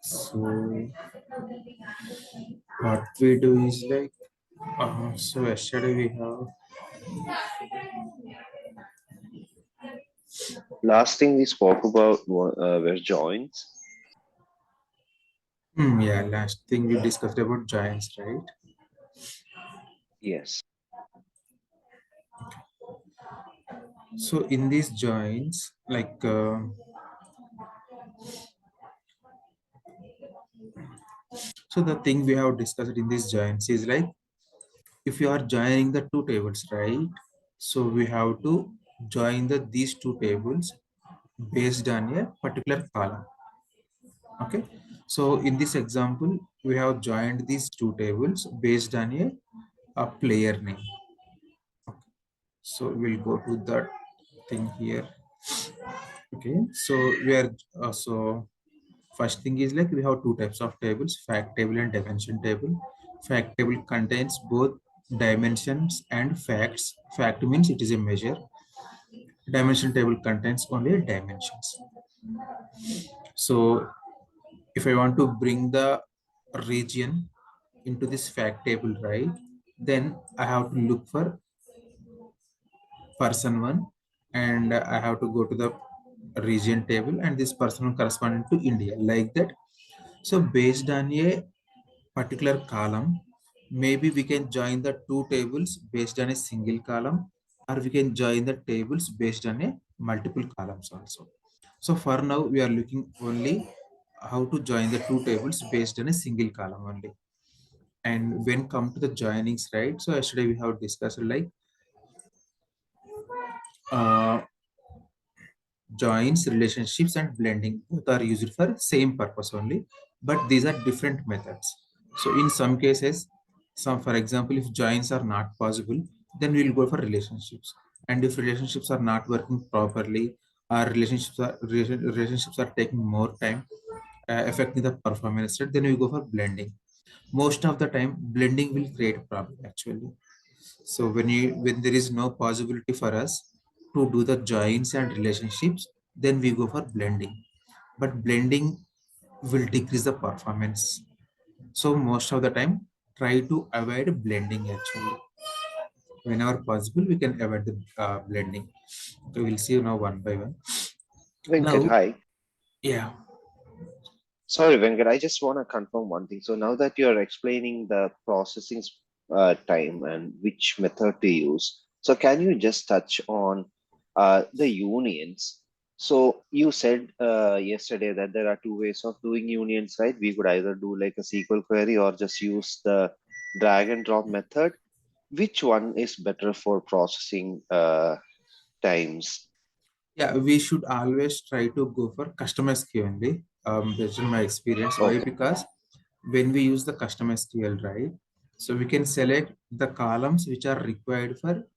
So what we do is like, so yesterday we have, Last thing we spoke about were joins. yeah, last thing we discussed about giants, right? Yes. So in these joins, like, so the thing we have discussed in these joins is like, if you are joining the two tables, right? So we have to join these two tables based on a particular column. Okay. So in this example, we have joined these two tables based on a player name. So we'll go to that thing here. Okay. So we are so first thing is like we have two types of tables: fact table and dimension table. Fact table contains both dimensions and facts. Fact means it is a measure. Dimension table contains only dimensions. So if I want to bring the region into this fact table, right, then I have to look for person one, and I have to go to the region table, and this person corresponding to India, like that. So based on a particular column, maybe we can join the two tables based on a single column, or we can join the tables based on a multiple columns also. So for now, we are looking only how to join the two tables based on a single column only. And when come to the joinings, right? So yesterday we have discussed like, uh, joins, relationships, and blending. Both are used for same purpose only, but these are different methods. So in some cases, some, for example, if joins are not possible, then we will go for relationships. And if relationships are not working properly, or relationships are taking more time, affecting the performance rate, then we go for blending. Most of the time, blending will create problem actually. So when there is no possibility for us to do the joins and relationships, then we go for blending. But blending will decrease the performance. So most of the time, try to avoid blending actually. Whenever possible, we can avoid the blending. Okay, we'll see now one by one. Venkat, Now, hi. yeah, Sorry, Venkat, I just want to confirm one thing. So now that you're explaining the processing time and which method to use, so can you just touch on the unions? So you said yesterday that there are two ways of doing unions, right? We could either do like a SQL query or just use the drag and drop method. Which one is better for processing times? yeah, we should always try to go for custom SQL only. Based on my experience, why? Okay, Because when we use the custom SQL, right, so we can select the columns which are required for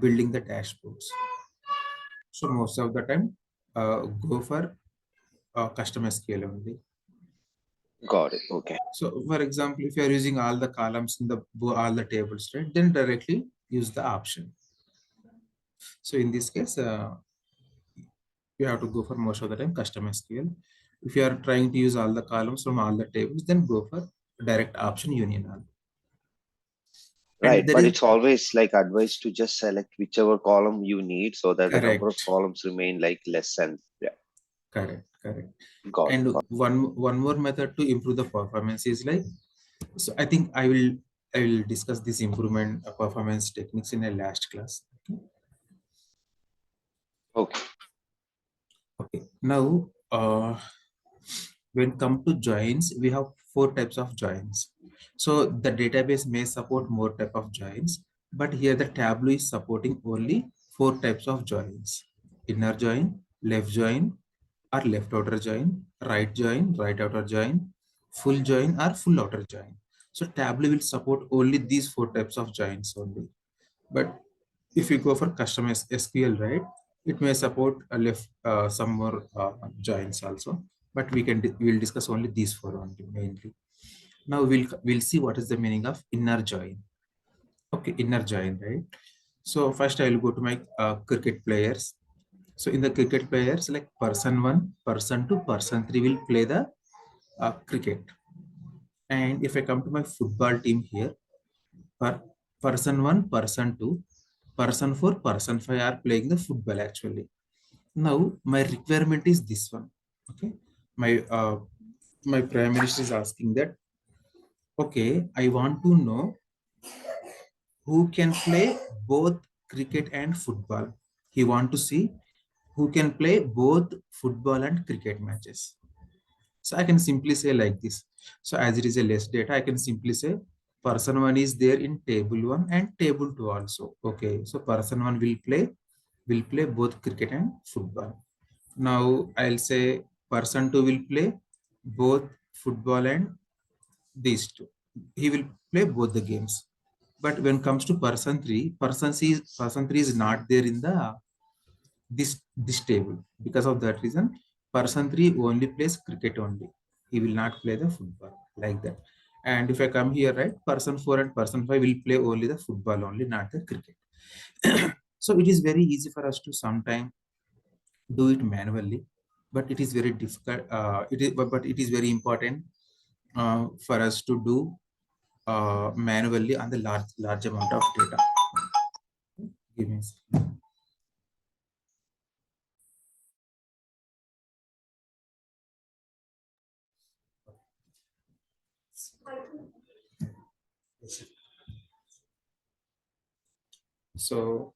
building the dashboards. So most of the time, go for custom SQL only. got it. Okay. So for example, if you are using all the columns in the all the tables, right, then directly use the option. So in this case, you have to go for most of the time custom SQL. If you are trying to use all the columns from all the tables, then go for direct option union all. And Right, there but is it's always like advised to just select whichever column you need so that the number of correct, columns remain like less and yeah, correct. got it. And one more method to improve the performance is like, so I think I will discuss this improvement performance techniques in a last class. Okay. Okay, Okay. Now, when come to joins, we have four types of joins. So the database may support more type of joins, but here the Tableau is supporting only four types of joins: inner join, left join, or left outer join, right outer join, full join, or full outer join. So Tableau will support only these four types of joins only. But if you go for custom SQL, right, it may support a left some more joins also. But we'll discuss only these four only mainly. Now we'll see what is the meaning of inner join. Okay, inner join, right? So first I will go to my cricket players. So in the cricket players, like person one, person two, person three will play the cricket. And if I come to my football team here, per person one, person two, person four, person five are playing the football actually. Now my requirement is this one. Okay, my my prime minister is asking that. Okay, I want to know who can play both cricket and football. He want to see who can play both football and cricket matches. So I can simply say like this. So as it is a less data, I can simply say person one is there in table one and table two also. Okay, so person one will play both cricket and football. Now I'll say person two will play both football and these two. He will play both the games. But when it comes to person three is not there in the this table. Because of that reason, person three only plays cricket only. He will not play the football like that. And if I come here, right, person four and person five will play only the football only, not the cricket. So it is very easy for us to sometime do it manually, but it is very difficult. But it is very important for us to do manually on the large amount of data. Give me a second. So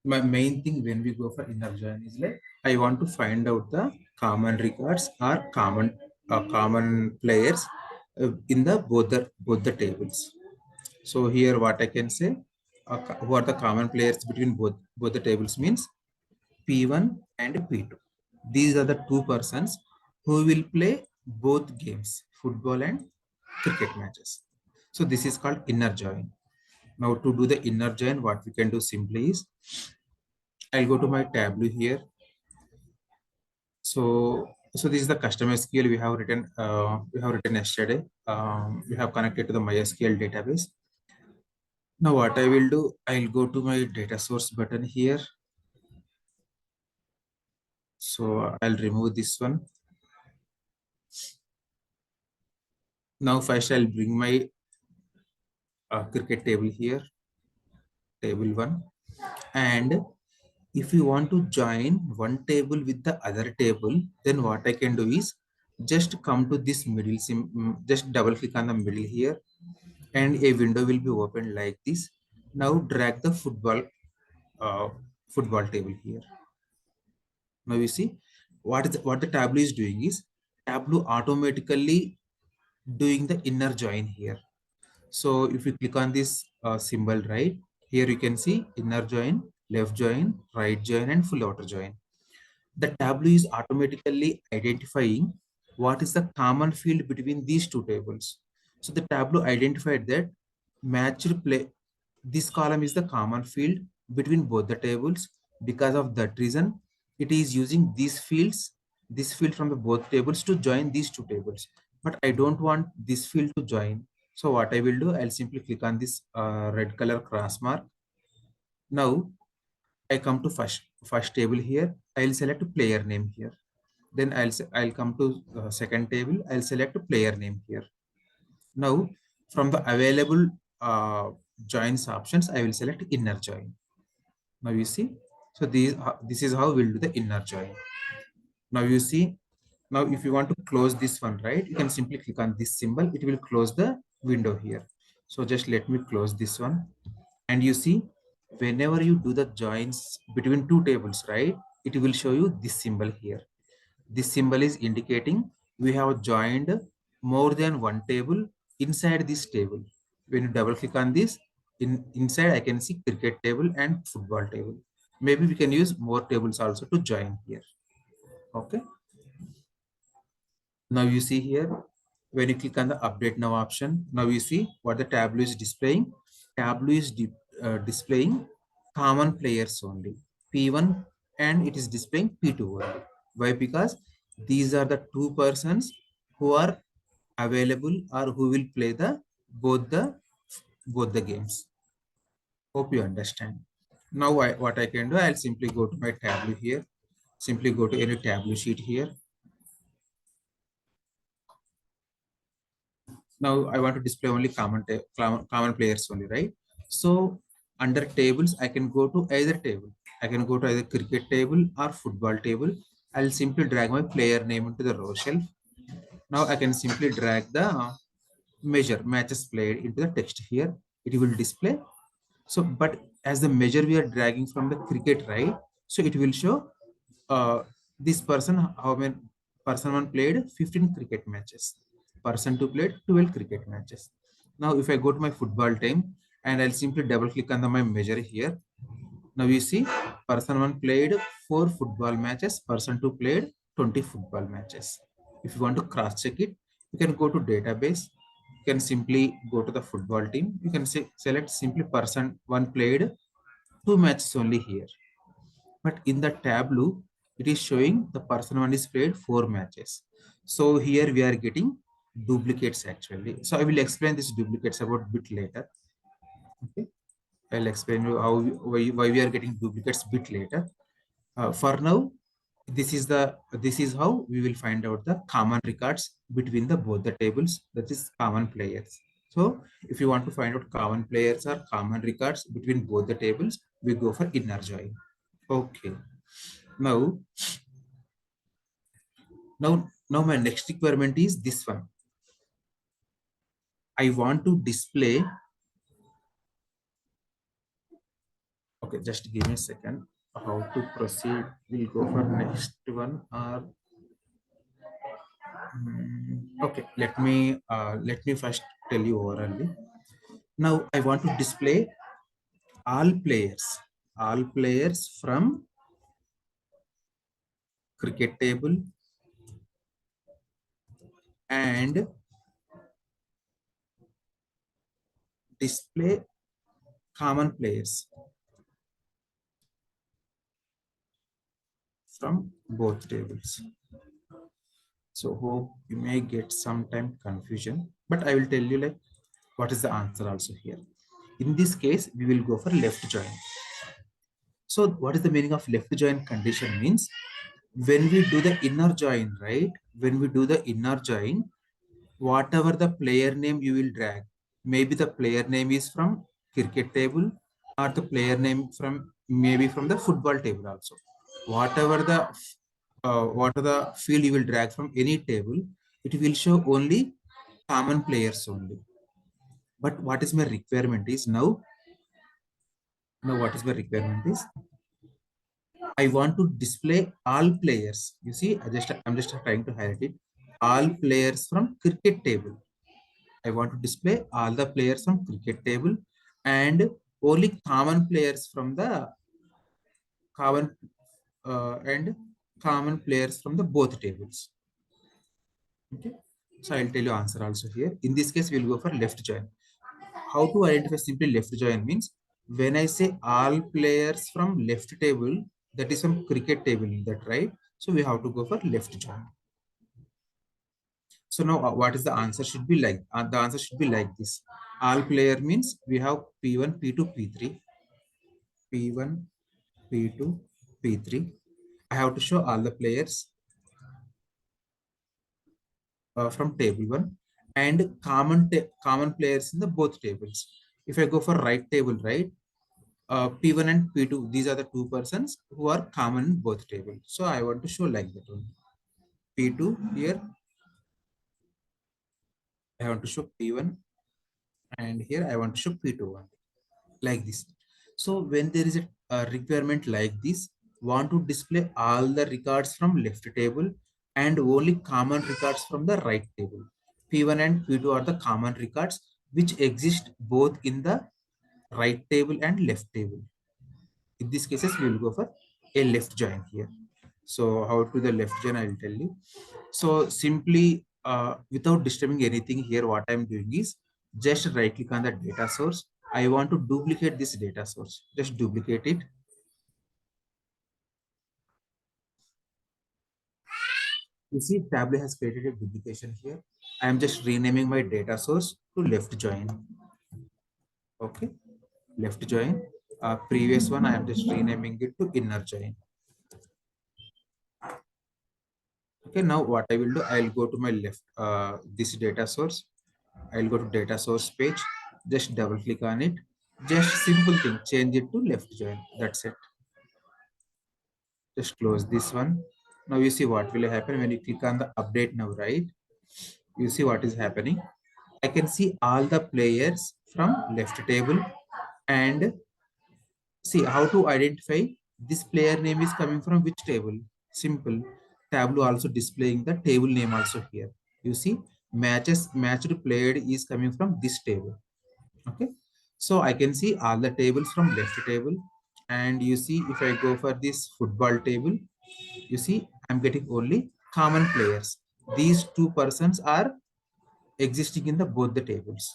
my main thing when we go for inner join is like I want to find out the common records or common players in the both the tables. So here what I can say, who are the common players between both the tables means P1 and P2. These are the two persons who will play both games, football and cricket matches. So this is called inner join. Now to do the inner join, what we can do simply is I'll go to my Tableau here. So this is the customer SQL we have written yesterday. We have connected to the MySQL database. Now what I will do, I'll go to my data source button here. So I'll remove this one. Now first I'll bring my cricket table here, table one. And if you want to join one table with the other table, then what I can do is just come to this just double click on the middle here and a window will be opened like this. Now drag the uh, football table here. Now you see what the Tableau is doing is Tableau automatically doing the inner join here. So if you click on this symbol, right, here you can see inner join, left join, right join, and full outer join. The Tableau is automatically identifying what is the common field between these two tables. So the Tableau identified that matched play, this column is the common field between both the tables. Because of that reason, it is using these fields, this field from the both tables to join these two tables. But I don't want this field to join. So what I will do, I'll simply click on this red color cross mark. Now I come to first table here. I'll select player name here. Then I'll come to second table. I'll select player name here. Now from the available joins options, I will select inner join. Now you see. So this is how we'll do the inner join. Now you see. Now if you want to close this one, right, you can simply click on this symbol. It will close the window here. So just let me close this one. And you see, whenever you do the joins between two tables, right, it will show you this symbol here. This symbol is indicating we have joined more than one table inside this table. When you double click on this, inside I can see cricket table and football table. Maybe we can use more tables also to join here. Okay. Now you see here, when you click on the update now option, now you see what the Tableau is displaying. Tableau is displaying common players only, P1, and it is displaying P2 only. Why? Because these are the two persons who are available or who will play the both the games. Hope you understand. Now what I can do, I'll simply go to my Tableau here. Simply go to any Tableau sheet here. Now I want to display only common players only, right? So under tables, I can go to either table. I can go to either cricket table or football table. I'll simply drag my player name into the row shelf. Now I can simply drag the measure matches played into the text here. It will display. So, but as the measure we are dragging from the cricket, right? So it will show uh, this person, how many person one played 15 cricket matches, person two played 12 cricket matches. Now if I go to my football team and I'll simply double click on my measure here. Now you see person one played 4 football matches, person two played 20 football matches. If you want to cross check it, you can go to database. You can simply go to the football team. You can select simply person one played 2 matches only here. But in the Tableau, it is showing the person one is played 4 matches. So here we are getting duplicates actually. So I will explain this duplicates about bit later. Okay. I'll explain you how why we are getting duplicates bit later. For now, this is how we will find out the common records between the both the tables, that is common players. So if you want to find out common players or common records between both the tables, we go for inner join. Okay. Now, now my next requirement is this one. I want to display. Okay, just give me a second. How to proceed? We'll go for next one. Or okay, let me first tell you orally. Now I want to display all players, all players from cricket table and display common players from both tables. So hope you may get some time confusion, but I will tell you like what is the answer also here. In this case, we will go for left join. So what is the meaning of left join condition means when we do the inner join, right? When we do the inner join, whatever the player name you will drag, maybe the player name is from cricket table or the player name from maybe from the football table also. Whatever the what are the field you will drag from any table, it will show only common players only. But what is my requirement is now what is my requirement is I want to display all players. You see, I'm just trying to highlight it. All players from cricket table. I want to display all the players from cricket table and only common players from the common and common players from the both tables. Okay. So I'll tell you answer also here. In this case, we'll go for left join. How to identify simply left join means when I say all players from left table, that is from cricket table, that right? So we have to go for left join. So now what is the answer should be like? The answer should be like this. All player means we have P1, P2, P3, P1, P2, P3. I have to show all the players from table 1 and common players in the both tables. If I go for right table, right? P1 and P2, these are the two persons who are common in both tables. So I want to show like that one. P2 here, I want to show P1 and here I want to show P2 one like this. So when there is a requirement like this, want to display all the records from left table and only common records from the right table. P1 and P2 are the common records which exist both in the right table and left table. In these cases, we will go for a left join here. So how to the left join, I will tell you. So simply without disturbing anything here, what I'm doing is just right click on the data source. I want to duplicate this data source. Just duplicate it. You see Tableau has created a duplication here. I am just renaming my data source to left join. Okay. Left join. Previous one, I am just renaming it to inner join. Okay, now what I will do, I'll go to my left, this data source. I'll go to data source page, just double click on it. Just simple thing, change it to left join. That's it. Just close this one. Now you see what will happen when you click on the update now, right? You see what is happening. I can see all the players from left table and see how to identify this player name is coming from which table. Simple. Tableau also displaying the table name also here. You see matches matched played is coming from this table. Okay. So I can see all the tables from left table. And you see if I go for this football table, you see I'm getting only common players. These two persons are existing in the both the tables.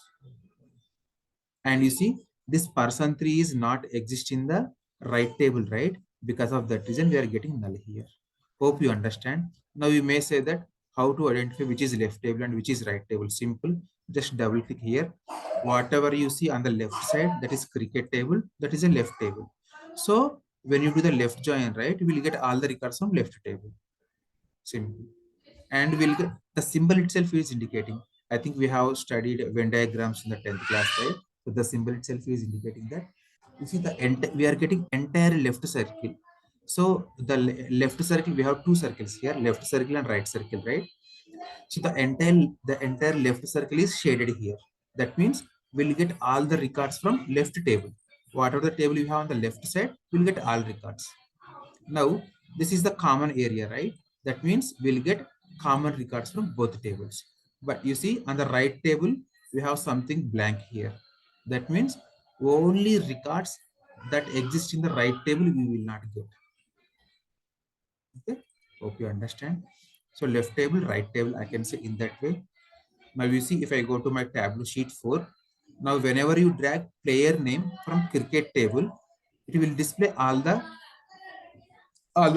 And you see this person 3 is not exist in the right table, right? Because of that reason we are getting null here. Hope you understand. Now you may say that how to identify which is left table and which is right table. Simple, just double click here. Whatever you see on the left side, that is cricket table, that is a left table. So when you do the left join, right, you will get all the records from left table. Simple. And we'll get the symbol itself is indicating. I think we have studied Venn diagrams in the 10th class, right? So the symbol itself is indicating that. You see the we are getting entire left circle. So the left circle, we have two circles here, left circle and right circle, right? So the entire left circle is shaded here. That means we'll get all the records from left table. Whatever the table you have on the left side, we'll get all records. Now, this is the common area, right? That means we'll get common records from both tables. But you see on the right table, we have something blank here. That means only records that exist in the right table we will not get. Okay, hope you understand. So left table, right table, I can say in that way. Now you see if I go to my Tableau sheet 4, now whenever you drag player name from cricket table, it will display all the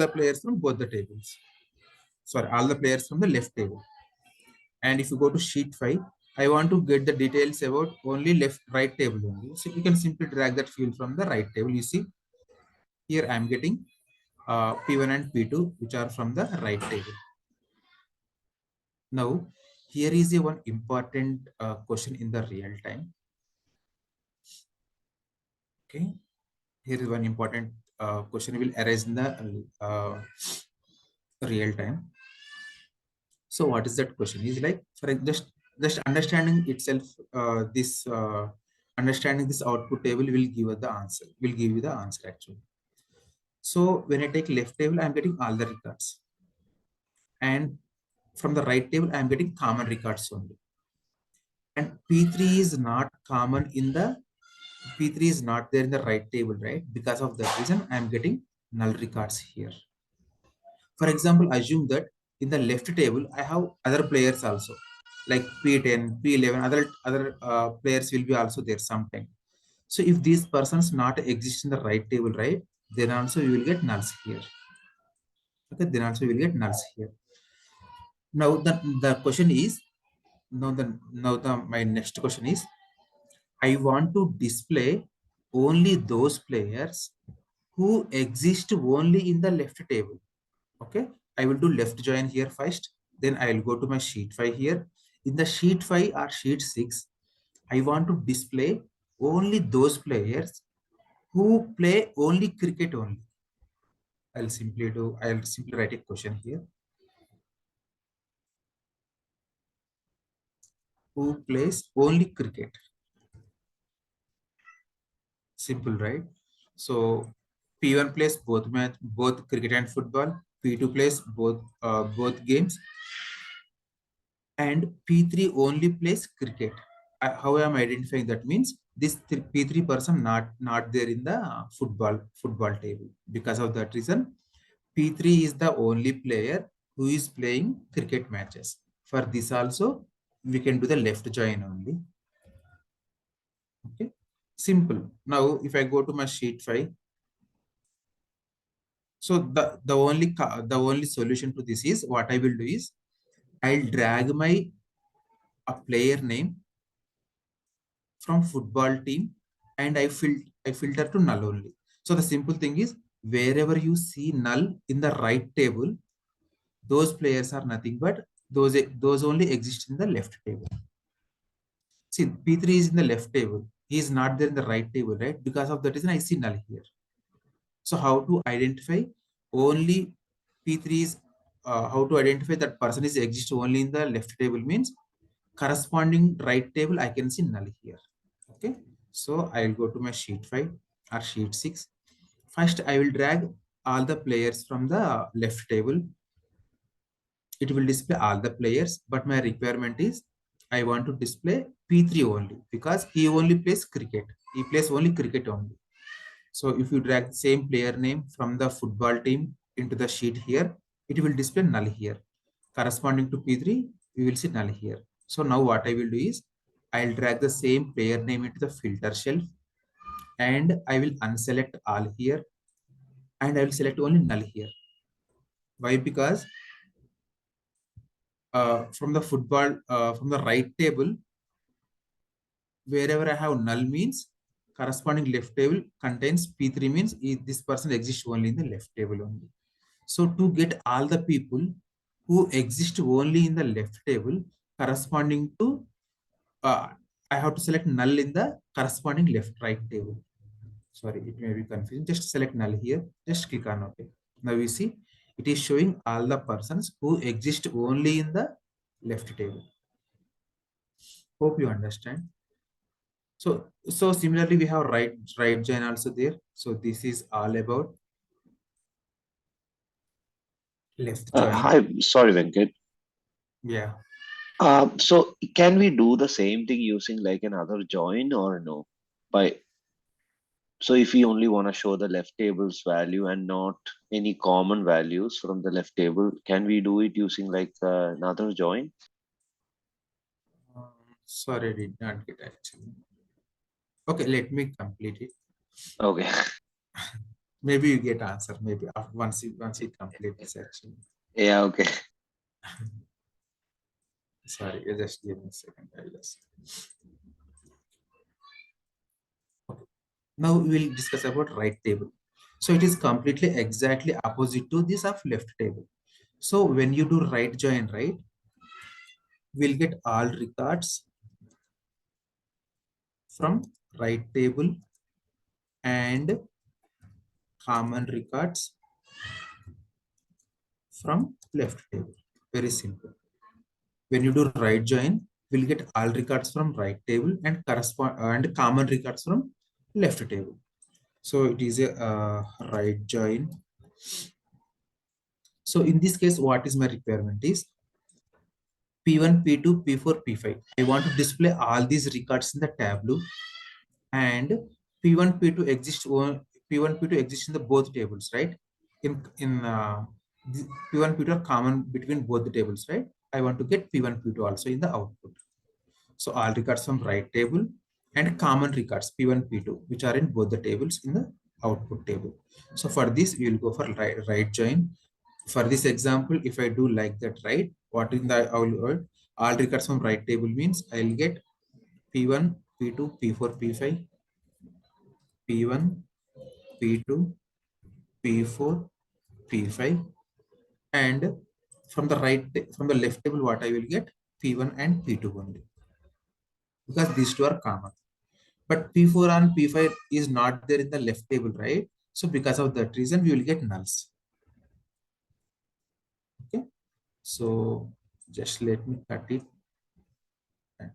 players from both the tables. Sorry, all the players from the left table. And if you go to sheet 5, I want to get the details about only left right table only. So you can simply drag that field from the right table. You see here I'm getting P1 and P2, which are from the right table. Now here is a one important question in the real time. Okay, here is one important question will arise in the real time. So what is that question? Is like for just understanding itself. This understanding this output table will give us the answer. Will give you the answer actually. So when I take left table, I'm getting all the records, and from the right table, I'm getting common records only. And P3 is not common in the P3 is not there in the right table, right? Because of that reason, I'm getting null records here. For example, assume that in the left table, I have other players also, like P10, P11, other players will be also there sometime. So if these persons not exist in the right table, right, then also you will get nulls here. Okay, then also you will get nulls here. Now the question is, now the my next question is, I want to display only those players who exist only in the left table. Okay, I will do left join here first. Then I will go to my sheet 5 here. In the sheet 5 or sheet 6, I want to display only those players who play only cricket only. I'll simply write a question here. Who plays only cricket? Simple, right? So P1 plays both cricket and football. P2 plays both games, and P3 only plays cricket. How am I identifying that? Means this P3 person not there in the football table. Because of that reason, P3 is the only player who is playing cricket matches. For this also, we can do the left join only. Okay, simple. Now if I go to my sheet 5, so the only solution to this is what I will do is I'll drag my a player name from football team, and I filter to null only. So the simple thing is wherever you see null in the right table, those players are nothing but those only exist in the left table. See, P3 is in the left table. He is not there in the right table, right? Because of that reason, I see null here. So how to identify only P3 is, how to identify that person is exists only in the left table means corresponding right table, I can see null here. Okay. So I'll go to my sheet 5 or sheet 6. First, I will drag all the players from the left table. It will display all the players, but my requirement is I want to display P3 only because he only plays cricket. He plays only cricket only. So if you drag the same player name from the football team into the sheet here, it will display null here. Corresponding to P3, we will see null here. So now what I will do is I'll drag the same player name into the filter shelf and I will unselect all here and I will select only null here. Why? Because from the right table, wherever I have null means corresponding left table contains P3 means this person exists only in the left table only. So to get all the people who exist only in the left table corresponding to, uh, I have to select null in the corresponding left right table. Sorry, it may be confusing. Just select null here. Just click on OK. Now you see it is showing all the persons who exist only in the left table. Hope you understand. So similarly, we have right join also there. So this is all about left join. Hi, sorry, Venkat. Yeah. So can we do the same thing using like another join or no? By so if we only want to show the left table's value and not any common values from the left table, can we do it using like another join? Sorry, I did not get actually. Okay, let me complete it. Okay. Maybe you get answer. Maybe once you complete this actually. Yeah, okay. Sorry, you just give me a second. I just. Okay. Now we will discuss about right table. So it is completely exactly opposite to this of left table. So when you do right join, right, we'll get all records from right table and common records from left table. Very simple. When you do right join, we'll get all records from right table and correspond and common records from left table. So it is a right join. So in this case, what is my requirement is P1, P2, P4, P5. I want to display all these records in the Tableau and P1, P2 P1, P2 exist in the both tables, right? In P1, P2 are common between both the tables, right? I want to get P1, P2 also in the output. So all records from right table and common records P1, P2, which are in both the tables in the output table. So for this, we will go for right join. For this example, if I do like that, right, what in the all records from right table means I'll get P1, P2, P4, P5, P1, P2, P4, P5, and from the left table, what I will get P1 and P2 only because these two are common. But P4 and P5 is not there in the left table, right? So because of that reason, we will get nulls. Okay. So just let me cut it and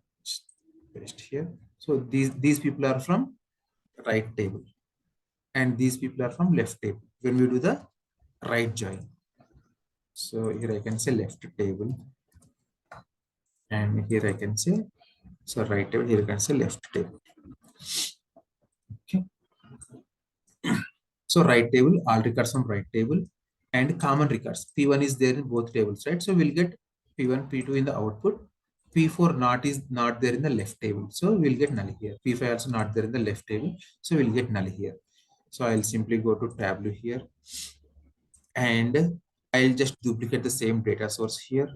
paste here. So these people are from right table and these people are from left table when we do the right join. So here I can say left table and here I can say, so right table, here I can say left table. Okay. So right table, all records from right table and common records. P1 is there in both tables, right? So we'll get P1, P2 in the output. P4 not there in the left table. So we'll get null here. P5 also not there in the left table. So we'll get null here. So I'll simply go to Tableau here and I'll just duplicate the same data source here.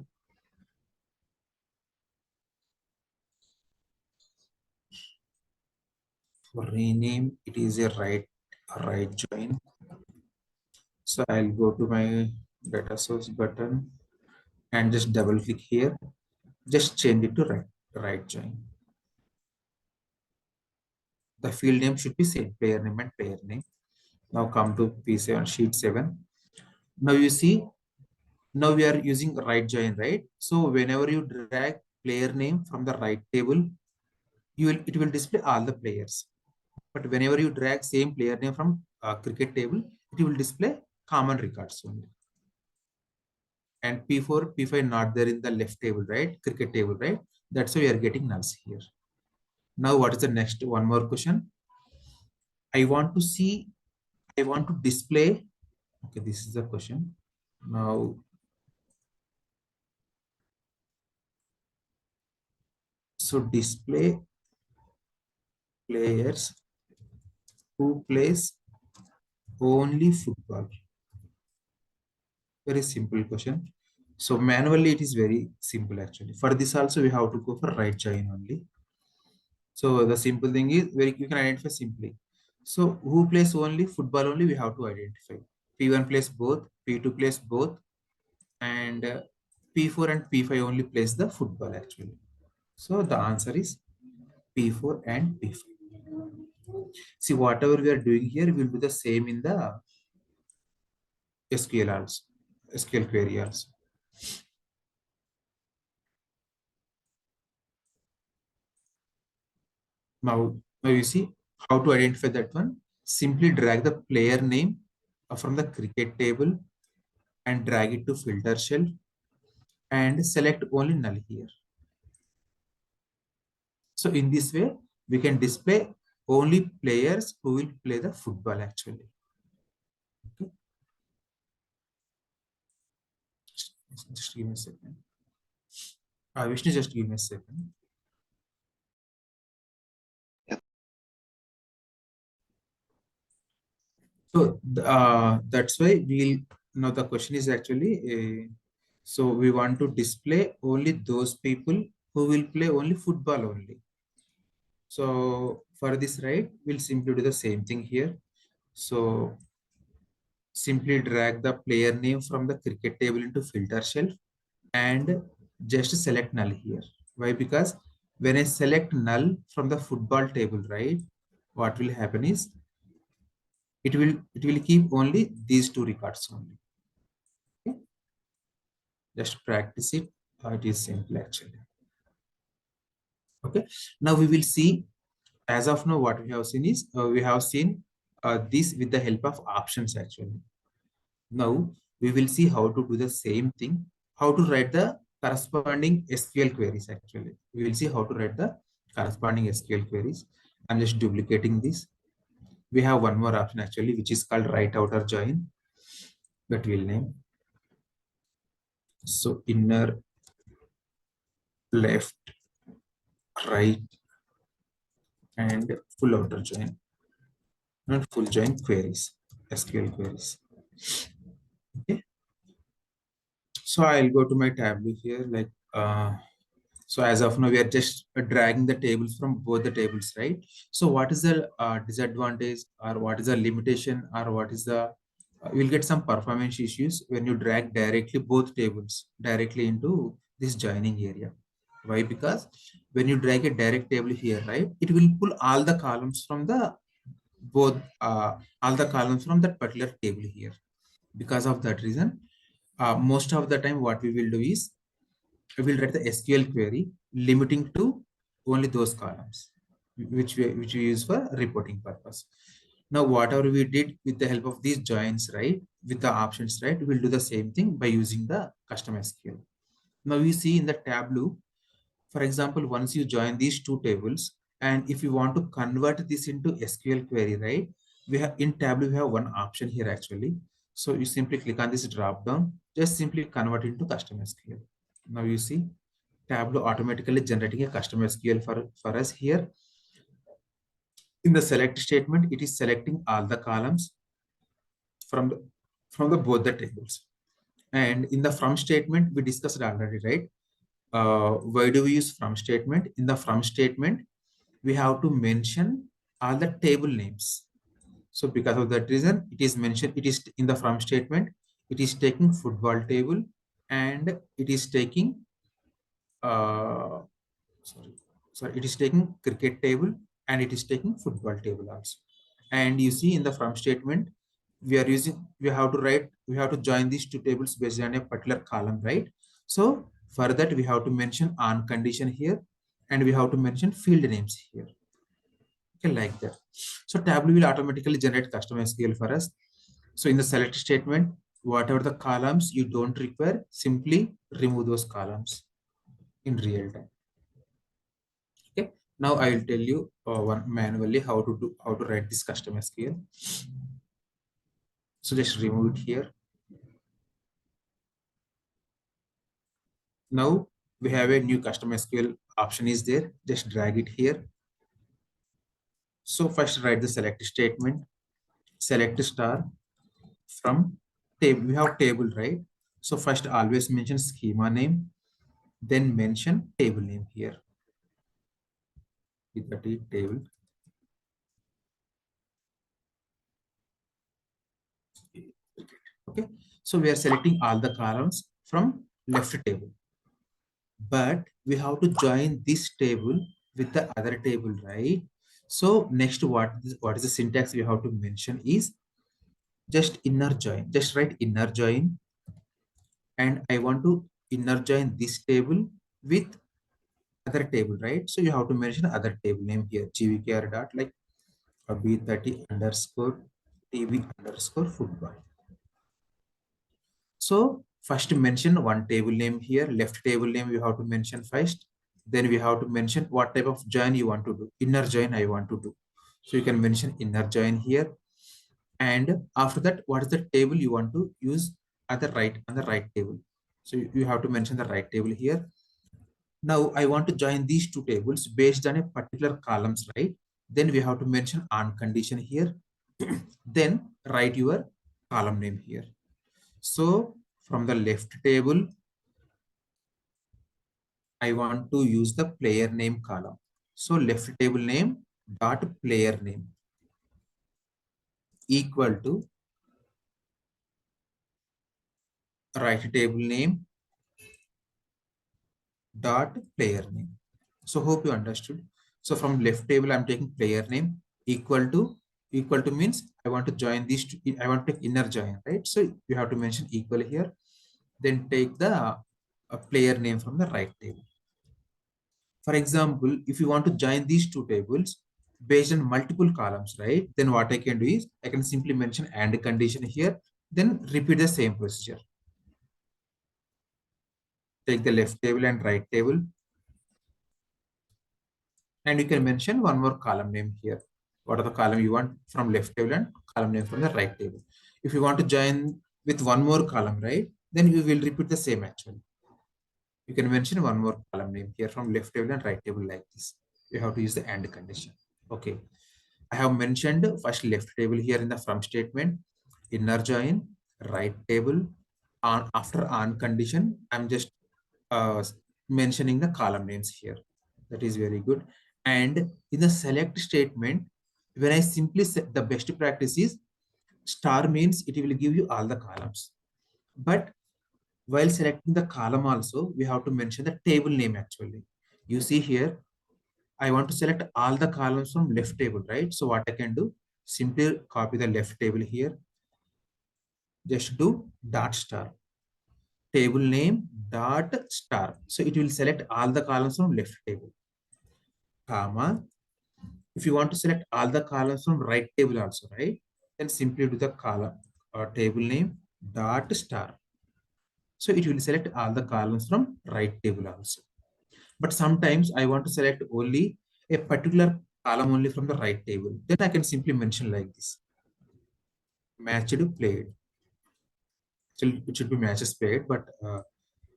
For rename, it is a right join. So I'll go to my data source button and just double click here. Just change it to right join. The field name should be same, player name and player name. Now come to P7, sheet 7. Now you see, now we are using right join, right? So whenever you drag player name from the right table, it will display all the players. But whenever you drag same player name from cricket table, it will display common records only. And P4, P5 not there in the left table, right? Cricket table, right? That's why we are getting nulls here. Now what is the next? One more question. I want to see, I want to display. Okay, this is the question. Now, so display players who plays only football. Very simple question. So manually it is very simple actually. For this also we have to go for right join only. So the simple thing is very you can identify simply. So who plays only football only we have to identify. P1 plays both, P2 plays both, and P4 and P5 only plays the football actually. So the answer is P4 and P5. See, whatever we are doing here will be the same in the SQL also, SQL query also. Now you see how to identify that one. Simply drag the player name from the cricket table and drag it to filter shelf and select only null here. So in this way, we can display only players who will play the football actually. Okay. Just give me a second. Vishnu, just give me a second. Yep. So that's why we'll now the question is actually so we want to display only those people who will play only football only. So for this, right, we'll simply do the same thing here. So simply drag the player name from the cricket table into filter shelf and just select null here. Why? Because when I select null from the football table, right, what will happen is it will keep only these two records only. Okay? Just practice it. It is simple actually. Okay. Now we will see. As of now, what we have seen is we have seen this with the help of options actually. Now we will see how to do the same thing, how to write the corresponding SQL queries actually. We will see how to write the corresponding SQL queries. I'm just duplicating this. We have one more option actually, which is called right outer join that we'll name. So inner, left, right, and full outer join, not full join queries, SQL queries. Okay. So I'll go to my Tableau here. So as of now, we are just dragging the tables from both the tables, right? So what is the disadvantage or what is the limitation or what is the, you'll get some performance issues when you drag directly both tables directly into this joining area. Why? Because when you drag a direct table here, right, it will pull all the columns from the both, all the columns from that particular table here. Because of that reason, most of the time what we will do is we will write the SQL query limiting to only those columns which we use for reporting purpose. Now, whatever we did with the help of these joins, right, with the options, right, we'll do the same thing by using the custom SQL. Now we see in the Tableau, for example, once you join these two tables, and if you want to convert this into SQL query, right, we have in Tableau, we have one option here actually. So you simply click on this drop down, just simply convert into custom SQL. Now you see Tableau automatically generating a custom SQL for us here. In the select statement, it is selecting all the columns from the both the tables. And in the from statement, we discussed already, right? Why do we use from statement? In the from statement, we have to mention all the table names. So because of that reason, it is mentioned, it is in the from statement, it is taking football table and it is taking, uh, sorry, it is taking cricket table and it is taking football table also. And you see in the from statement, we have to join these two tables based on a particular column, right? So for that, we have to mention on condition here, and we have to mention field names here. Okay, like that. So Tableau will automatically generate custom SQL for us. So in the select statement, whatever the columns you don't require, simply remove those columns in real time. Okay. Now I will tell you one manually how to write this custom SQL. So just remove it here. Now we have a new custom SQL option is there. Just drag it here. So first write the select statement. Select star from table. We have table, right? So first always mention schema name, then mention table name here. With the table. Okay. So we are selecting all the columns from left table, but we have to join this table with the other table, right? So next, what is the syntax we have to mention is just inner join. Just write inner join, and I want to inner join this table with other table, right? So you have to mention other table name here, gvkr dot like b30 underscore tv underscore football. So first mention one table name here, left table name you have to mention first. Then we have to mention what type of join you want to do. Inner join I want to do. So you can mention inner join here. And after that, what is the table you want to use at the right on the right table. So you have to mention the right table here. Now I want to join these two tables based on a particular columns, right? Then we have to mention on condition here. Then write your column name here. So from the left table, I want to use the player name column. So left table name dot player name equal to right table name dot player name. So hope you understood. So from left table, I'm taking player name equal to means I want to join these two, I want to take inner join, right? So you have to mention equal here. Then take the player name from the right table. For example, if you want to join these two tables based on multiple columns, right? Then what I can do is I can simply mention and condition here, then repeat the same procedure. Take the left table and right table, and you can mention one more column name here. What are the column you want from left table and column name from the right table. If you want to join with one more column, right? Then you will repeat the same actually. You can mention one more column name here from left table and right table like this. You have to use the and condition. Okay. I have mentioned first left table here in the from statement, inner join, right table. On after on condition, I'm just uh, mentioning the column names here. That is very good. And in the select statement, when I simply set the best practice is star means it will give you all the columns. But while selecting the column also, we have to mention the table name actually. You see here, I want to select all the columns from left table, right? So what I can do, simply copy the left table here, just do dot star, table name dot star. So it will select all the columns from left table, comma. If you want to select all the columns from right table also, right? Then simply do the column or table name dot star. So it will select all the columns from right table also. But sometimes I want to select only a particular column only from the right table. Then I can simply mention like this, matched played. So it should be matches played, but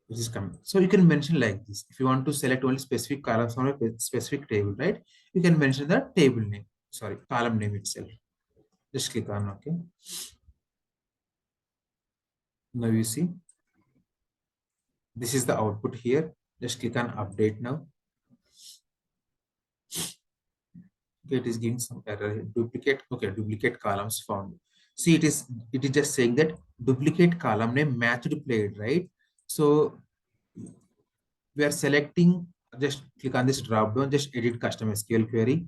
it is coming. So you can mention like this. If you want to select only specific columns from a specific table, right? You can mention the table name, sorry, column name itself. Just click on OK. Now you see, this is the output here. Just click on update now. Okay, it is giving some error here. Duplicate, okay, duplicate columns found. See, it is just saying that duplicate column name matched played, right? So we are selecting, just click on this drop down, just edit custom SQL query.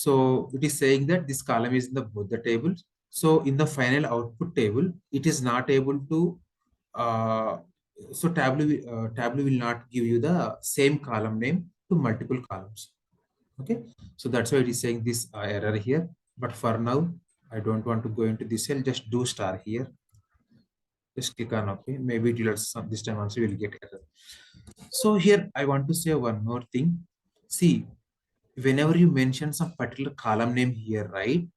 So it is saying that this column is in the both the tables. So in the final output table, it is not able to. Uh, so Tableau will not give you the same column name to multiple columns. Okay, so that's why it is saying this error here. But for now, I don't want to go into this cell. Just do star here. Just click on OK. Maybe it will some this time also you will get error. So here I want to say one more thing. See, whenever you mention some particular column name here, right?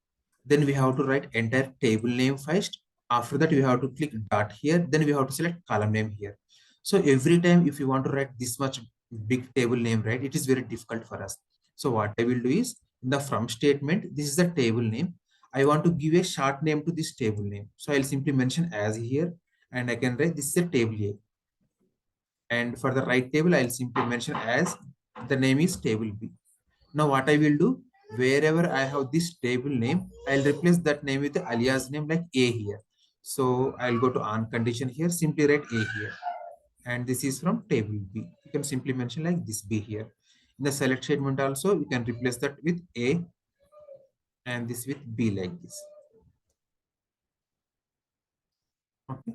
Then we have to write entire table name first. After that, we have to click dot here. Then we have to select column name here. So every time if you want to write this much big table name, right, it is very difficult for us. So what I will do is in the from statement, this is the table name. I want to give a short name to this table name. So I'll simply mention as here and I can write this is a table A. And for the right table, I'll simply mention as the name is table B. Now what I will do, wherever I have this table name, I'll replace that name with the alias name like A here. So I'll go to on condition here, simply write A here. And this is from table B. You can simply mention like this B here. In the select statement also, you can replace that with A and this with B like this. Okay.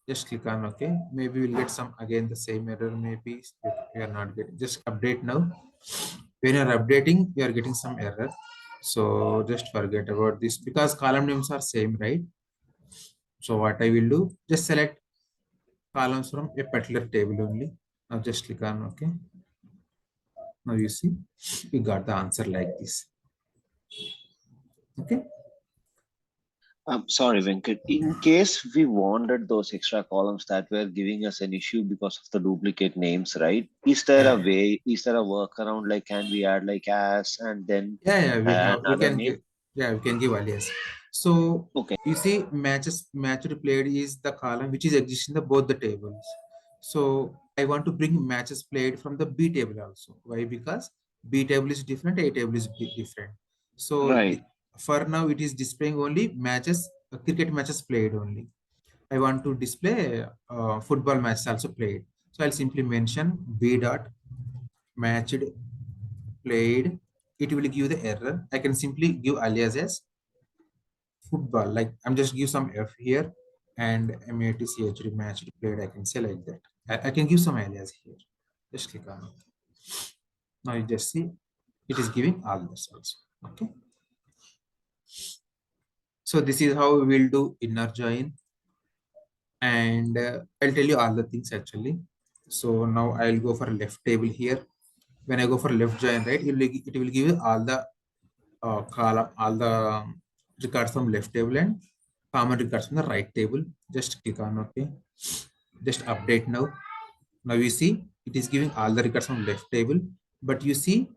Just click on OK. Maybe we'll get some again the same error. Maybe we are not getting. Just update now. When you're updating, you are getting some error. So just forget about this because column names are same, right? So what I will do, just select columns from a particular table only. Now just click on OK. Now you see, we got the answer like this. Okay. Sorry, Venkat. In case we wanted those extra columns that were giving us an issue because of the duplicate names, right? Is there a Yeah. way, is there a workaround? Like, can we add like as and then Yeah, we another can name? give, yeah, we can give alias. So Okay, you see matched played is the column which is existing in the both the tables. So I want to bring matches played from the B table also. Why? Because B table is different, A table is different. So right. for now it is displaying only matches, cricket matches played only. I want to display football matches also played. So I'll simply mention B dot matched played. It will give the error. I can simply give alias as football. Like I'm just give some F here and matchd matched played. I can say like that. I can give some alias here. Just click on it. Now you just see it is giving all this also. Okay. So this is how we will do inner join, and I'll tell you all the things actually. So now I'll go for left table here. When I go for left join, right, it will give you all the column, all the records from left table and common records from the right table. Just click on OK. Just update now. Now you see it is giving all the records from left table, but you see,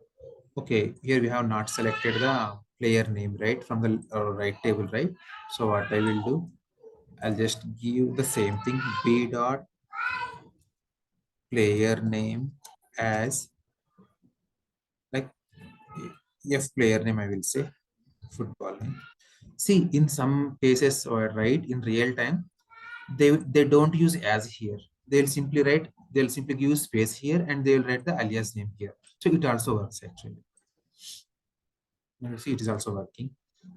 okay, here we have not selected the player name, right, from the right table, right? So what I will do, I'll just give the same thing, b dot player name as like f player name, I will say football name. See, in some cases, or right, in real time, they don't use as here. They'll simply give space here and they'll write the alias name here. So it also works actually. Now you see it is also working.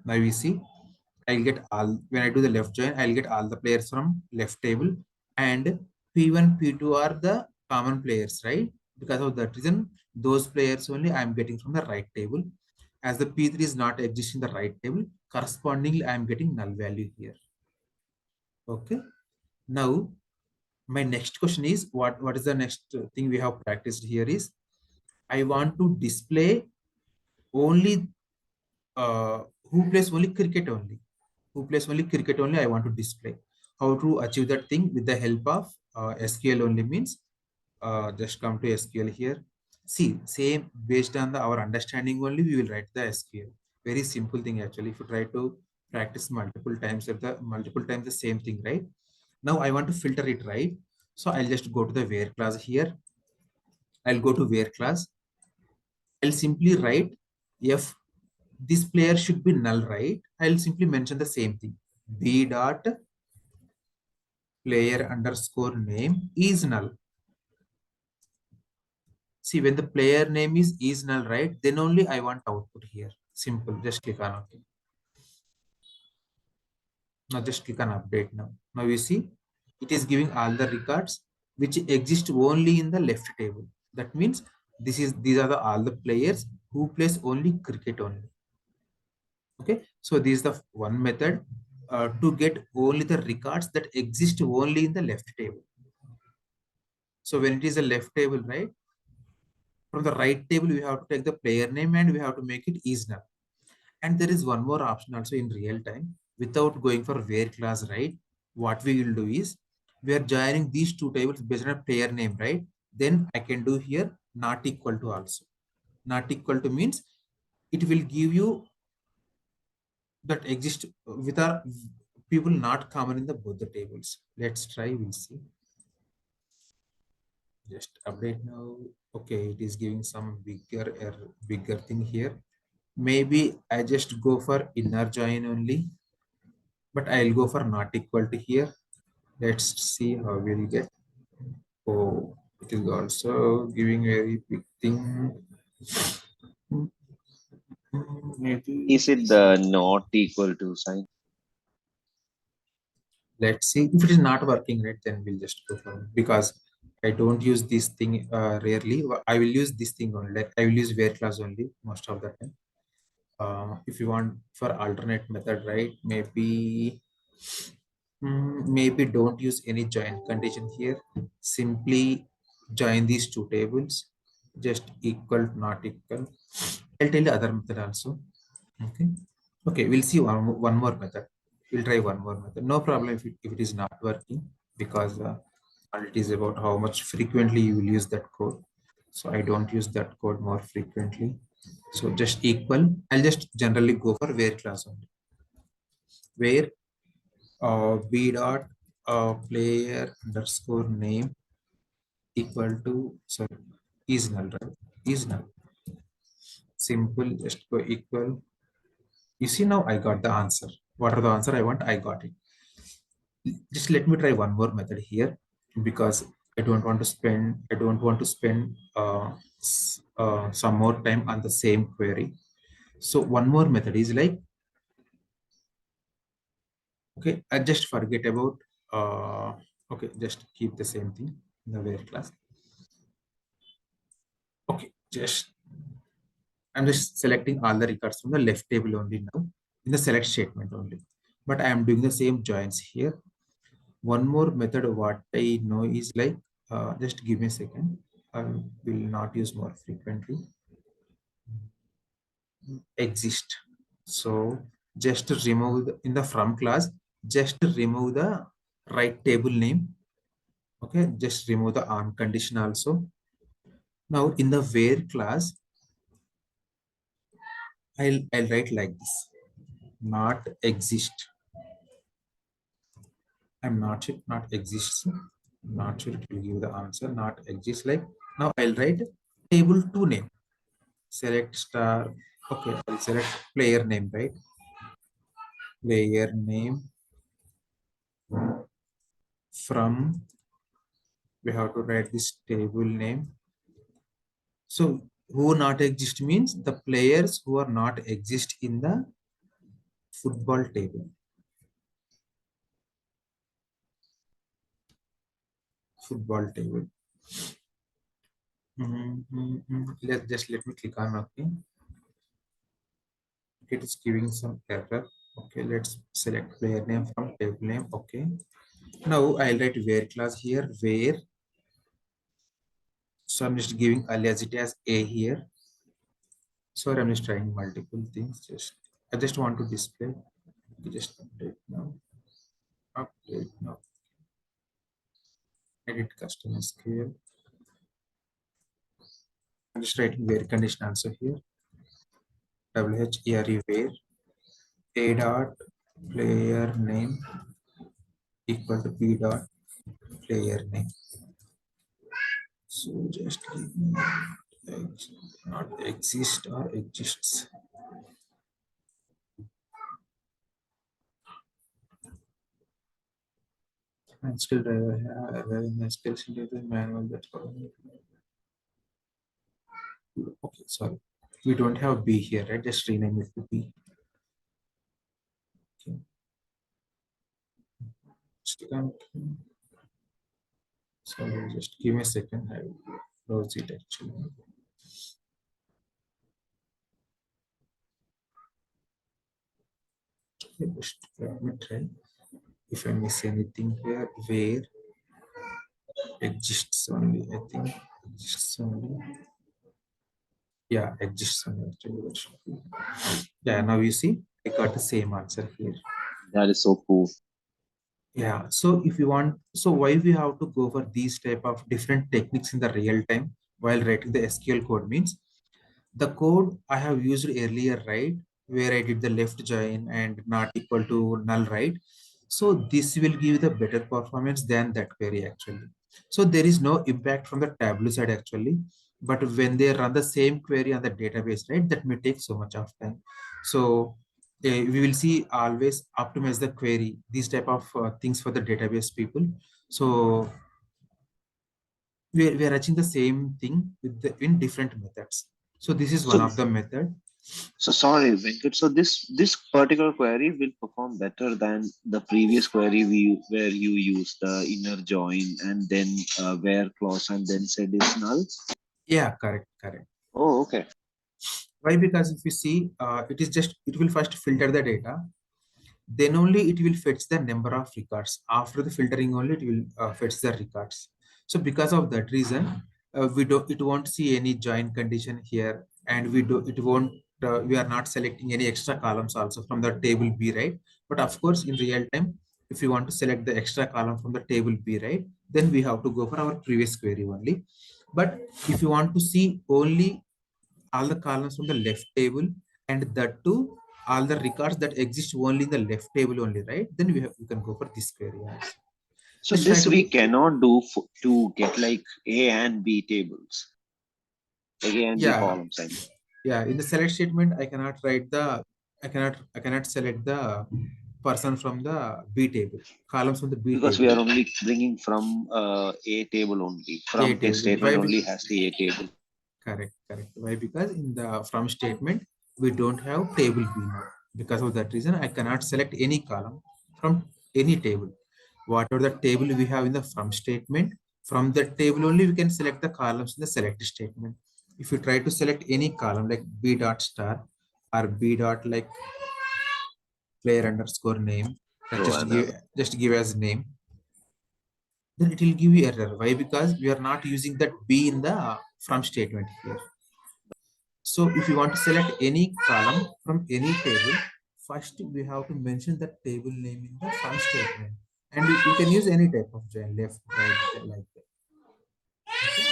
Now we see I'll get all, when I do the left join, I'll get all the players from left table, and P1, P2 are the common players, right? Because of that reason, those players only I'm getting from the right table. As the P3 is not existing in the right table, correspondingly I'm getting null value here. Okay. Now my next question is what is the next thing we have practiced here is I want to display only who plays only cricket only. Who plays only cricket only I want to display. How to achieve that thing with the help of SQL only means just come to SQL here. See, same based on our understanding only we will write the SQL. Very simple thing actually. If you try to practice multiple times the same thing, right? Now I want to filter it, right? So I'll just go to the where class here. I'll go to where class. I'll simply write if this player should be null, right? I'll simply mention the same thing. B dot player underscore name is null. See, when the player name is null, right? Then only I want output here. Simple, just click on OK. Now just click on update now. Now you see it is giving all the records which exist only in the left table. That means these are all the players who plays only cricket only. Okay, so this is the one method to get only the records that exist only in the left table. So when it is a left table, right? From the right table, we have to take the player name and we have to make it is null. And there is one more option also in real time. Without going for where class, right? What we will do is we are joining these two tables based on a player name, right? Then I can do here not equal to also. Not equal to means it will give you that exist with our people not common in the both the tables. Let's try, we'll see. Just update now. Okay, it is giving some bigger thing here. Maybe I just go for inner join only, but I'll go for not equal to here. Let's see how we'll get. Oh, it is also giving very big thing. Maybe Is it the not equal to sign? let's see if it is not working right. Then we'll just go for it because I don't use this thing rarely. I will use this thing only. Like I will use where class only most of the time. If you want for alternate method, right? Maybe don't use any join condition here. Simply join these two tables. Just equal, not equal. I'll tell the other method also. Okay. Okay, we'll see one more method. We'll try one more method. No problem if it is not working because all it is about how much frequently you will use that code. So I don't use that code more frequently. So just equal. I'll just generally go for where class only. Where b dot player underscore name equal to sorry is null, right? Is null. Simple. Just go equal. You see now I got the answer. What are the answer I want? I got it. Just let me try one more method here because I don't want to spend some more time on the same query. So one more method is like, okay, I just forget about okay, just keep the same thing in the where class. Okay, just I'm just selecting all the records from the left table only now in the select statement only. But I am doing the same joins here. One more method what I know is like, just give me a second. I will not use more frequently. Exist. So just remove in the from class, just remove the right table name. Okay, just remove the on condition also. Now in the where class, I'll write like this. Not exist. I'm not sure, not exists. Not sure it will give the answer. Not exists. Like now I'll write table two name. Select star. Okay, I'll select player name, right? Player name from, we have to write this table name. So who not exist means the players who are not exist in the football table. Football table. Let me click on okay. It is giving some error. Okay, let's select player name from table name. Okay. Now I'll write where class here, where. So I'm just giving alias as A here. Sorry, I'm just trying multiple things. I just want to display. Just update now. Update now. Edit custom scale. I'm just writing where condition also here. WHERE where A dot player name equal to B dot player name. So just give me not exist or exists. And skill driver skill driver manual that's okay, sorry. We don't have B here, right? Just rename it to B. Okay. So just give me a second. I will close it actually. Okay, just let me try. If I miss anything here, where exists only, I think exists only. Yeah, exists only. Actually, that should be. Yeah, now you see, I got the same answer here. That is so cool. Yeah, so if you want, so why we have to go for these type of different techniques in the real time while writing the SQL code means the code I have used earlier, right, where I did the left join and not equal to null, right? So this will give the better performance than that query actually. So there is no impact from the Tableau side actually, but when they run the same query on the database, right, that may take so much of time. So we will see always optimize the query, these type of things for the database people. So we are achieving the same thing with the in different methods. So this is one So of the method. so sorry, Venkat. So this particular query will perform better than the previous query where you use the inner join and then where clause and then said is null. Yeah, correct, correct. Oh, okay. Why? Because if you see, it is just, it will first filter the data, then only it will fetch the number of records. After the filtering only it will fetch the records. So because of that reason, it won't see any join condition here, and it won't, we are not selecting any extra columns also from the table B, right? But of course, in real time, if you want to select the extra column from the table B, right, then we have to go for our previous query only. But if you want to see only all the columns from the left table, and that too all the records that exist only in the left table only, right, then we can go for this query also. So Just try this to we cannot do to get like A and B tables, like A and B yeah, columns. I mean, yeah, in the select statement I cannot select the person from the B table, columns from the B because we table, are only bringing from A table only. A From this table. statement Why? only has the A table. Correct, correct. Why? Because in the from statement, we don't have table B now. Because of that reason, I cannot select any column from any table. Whatever the table we have in the from statement, from that table only we can select the columns in the select statement. If you try to select any column like B dot star or B dot like player underscore name, that So just give as name, then it will give you error. Why? Because we are not using that B in the from statement here. So if you want to select any column from any table, first we have to mention the table name in the from statement. And you can use any type of join, left, right, like that. Okay?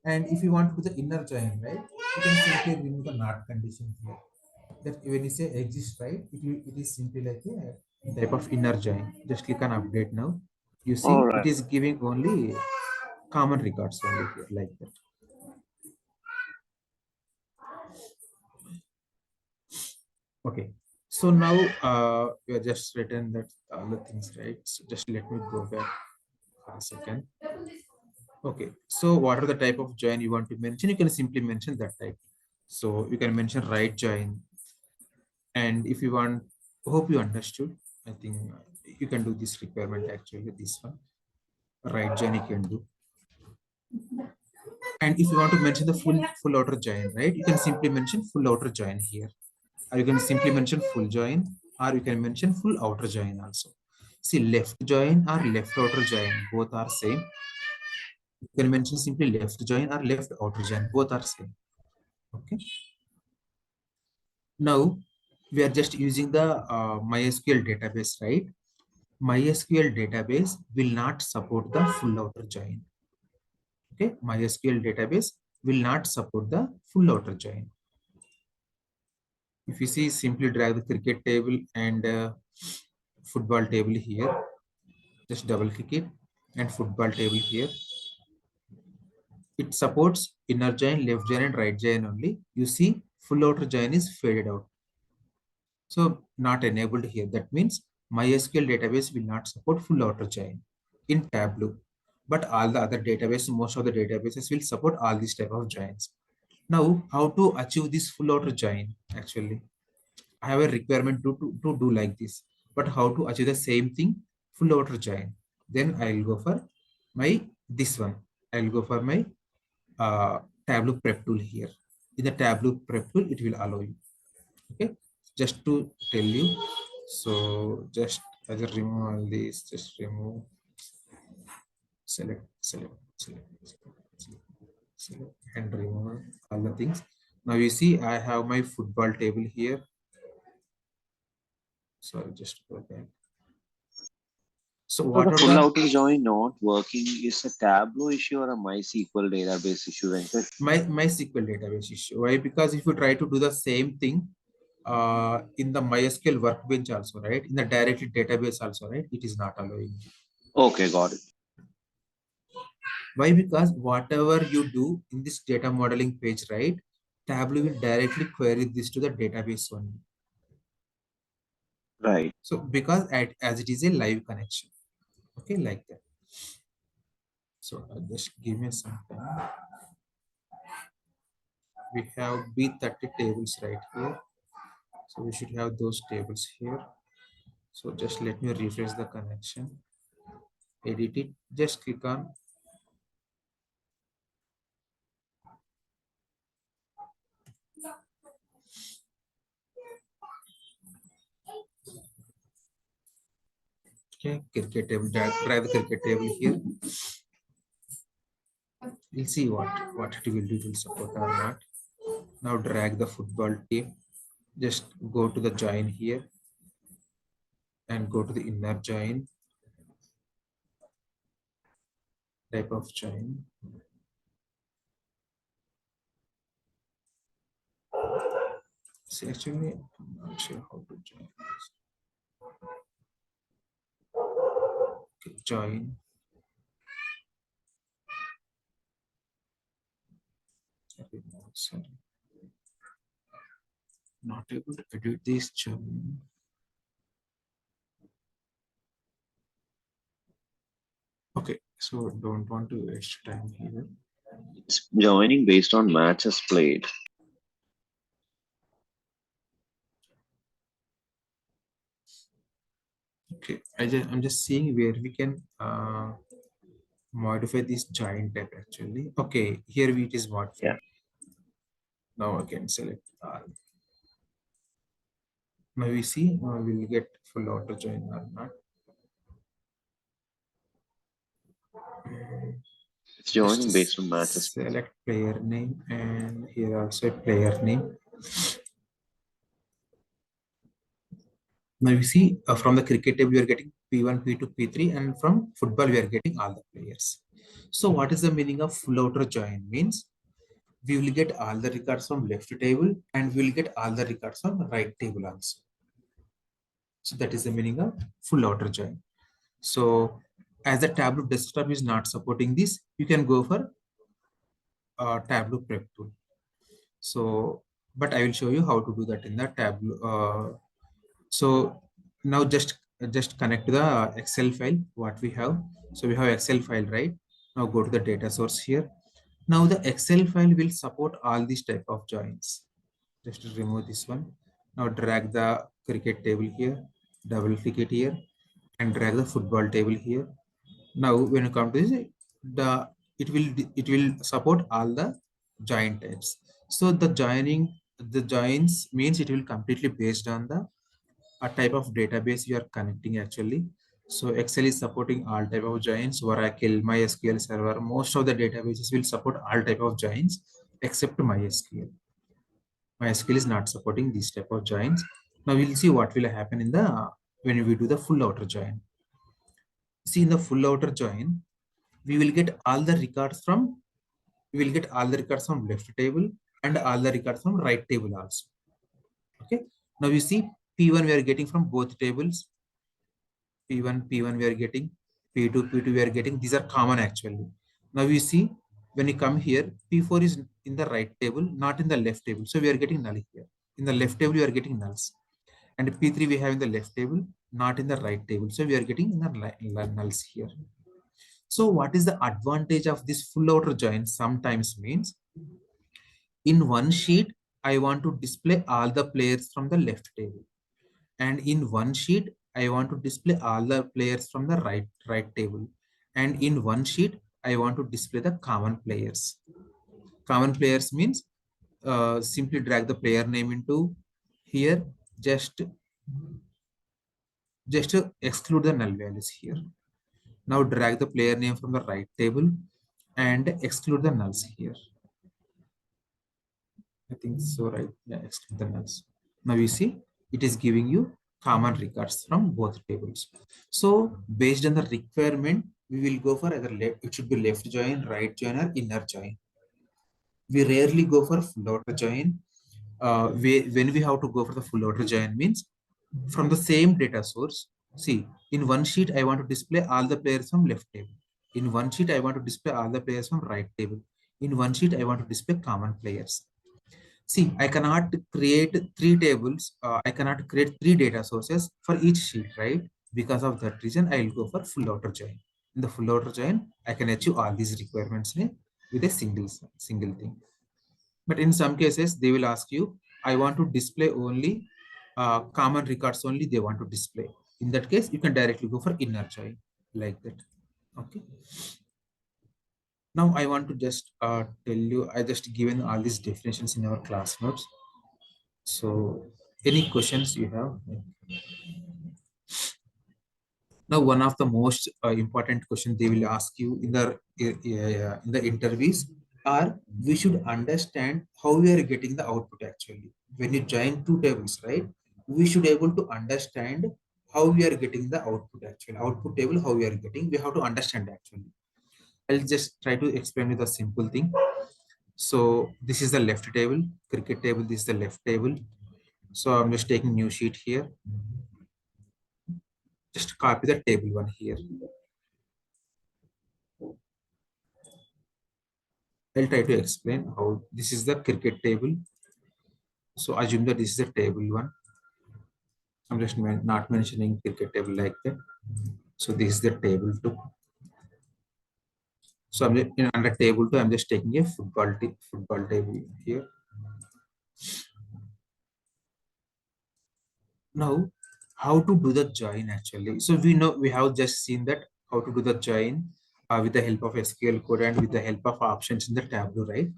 And if you want to put the inner join, right, you can simply remove the not condition here. That when you say exist, right, it is simply like a type of inner join. Just click on update now. You all see, it right. is giving only common records only here, like that. Okay. So now we are just written that all the things, right? So just let me go back for a second. Okay. So what are the type of join you want to mention? You can simply mention that type. So you can mention right join. And if you want, hope you understood. I think you can do this requirement actually, this one. Right join you can do. And if you want to mention the full outer join, right? You can simply mention full outer join here. Or you can simply mention full join, or you can mention full outer join also. See, left join or left outer join, both are same. You can mention simply left join or left outer join, both are same. Okay. Now we are just using the MySQL database, right? MySQL database will not support the full outer join. Okay, MySQL database will not support the full outer join. If you see, simply drag the cricket table and football table here. Just double click it, and football table here. It supports inner join, left join, and right join only. You see, full outer join is faded out. So not enabled here. That means MySQL database will not support full outer join in Tableau. But all the other databases, most of the databases will support all these type of joins. Now, how to achieve this full outer join? Actually, I have a requirement to do like this, but how to achieve the same thing, full outer join? Then I'll go for my this one. I'll go for my uh, Tableau prep tool here. In the Tableau prep tool, it will allow you. Okay, just to tell you. So just I just remove all these. Just remove, select, select, select, select, select, and remove all the things. Now you see, I have my football table here. Sorry, just go back. So So the what are full the outer join not working is a Tableau issue or a MySQL database issue, Venkat? my SQL database issue? Why? Because if you try to do the same thing in the MySQL workbench also, right? In the directory database also, right? It is not allowing. Okay, got it. Why? Because whatever you do in this data modeling page, right? Tableau will directly query this to the database only. Right. So because as it is a live connection, okay, like that. So just give me some time. We have B30 tables right here. So we should have those tables here. So just let me refresh the connection, edit it, just click on, okay, cricket table, drag the cricket table here. We'll see what it will do, it will support or not. Now drag the football team, just go to the join here and go to the inner join, type of join. See, actually, I'm not sure how to join. Okay, join. Sorry, not able to edit this join. Okay, so don't want to waste time here. It's joining based on matches played. Okay, I'm just seeing where we can modify this join type actually. Okay, here it is Yeah. modified. Now I can select all. Now we see we'll get full auto join or not. It's Just joining based on matches. select player name and here also a player name. Now you see from the cricket table we are getting P1, P2, P3, and from football we are getting all the players. So what is the meaning of full outer join? Means we will get all the records from left table and we will get all the records from right table also. So that is the meaning of full outer join. So as the Tableau desktop is not supporting this, you can go for Tableau prep tool. So, but I will show you how to do that in the Tableau. So now just connect to the Excel file what we have. So we have Excel file, right? Now go to the data source here. Now the Excel file will support all these type of joins. Just remove this one. Now drag the cricket table here, double click it here, and drag the football table here. Now when you come to this, the it will support all the join types. So the joins means it will completely based on the a type of database you are connecting actually. So Excel is supporting all type of joins, Oracle, MySQL server. Most of the databases will support all type of joins except MySQL. MySQL is not supporting this type of joins. Now we'll see what will happen in the when we do the full outer join. See in the full outer join, we will get all the records from left table and all the records from right table also. Okay. Now you see P1 we are getting from both tables. P1 we are getting, P2 we are getting. These are common actually. Now you see when you come here, P4 is in the right table, not in the left table. So we are getting null here. In the left table, we are getting nulls. And P3 we have in the left table, not in the right table. So we are getting in the nulls here. So what is the advantage of this full outer join? Sometimes means In one sheet, I want to display all the players from the left table. And in one sheet, I want to display all the players from the right table. And in one sheet, I want to display the common players. Common players means simply drag the player name into here, just to exclude the null values here. Now drag the player name from the right table and exclude the nulls here. I think so, right? Yeah, exclude the nulls. Now you see, it is giving you common records from both tables. So based on the requirement, we will go for either left, it should be left join, right join, or inner join. We rarely go for full outer join. When we have to go for the full outer join means from the same data source. See, in one sheet, I want to display all the players from left table. In one sheet, I want to display all the players from right table. In one sheet, I want to display common players. See, I cannot create three tables. I cannot create three data sources for each sheet, right? Because of that reason, I will go for full outer join. In the full outer join, I can achieve all these requirements with a single thing. But in some cases, they will ask you, I want to display only common records only they want to display. In that case, you can directly go for inner join like that. Okay. Now I want to just tell you, I just given all these definitions in our class notes. So any questions you have? Now, one of the most important questions they will ask you in the interviews are we should understand how we are getting the output actually. When you join two tables, right? We should able to understand how we are getting the output actually. Output table, how we are getting, we have to understand actually. I'll just try to explain with a simple thing. So this is the left table, cricket table, this is the left table. So I'm just taking new sheet here. Just copy the table one here. I'll try to explain how this is the cricket table. So assume that this is a table one. I'm just not mentioning cricket table like that. So this is the table two. So I'm under table two. I'm just taking a football table here. Now, how to do the join actually? So we know we have just seen that how to do the join with the help of SQL code and with the help of options in the Tableau, right?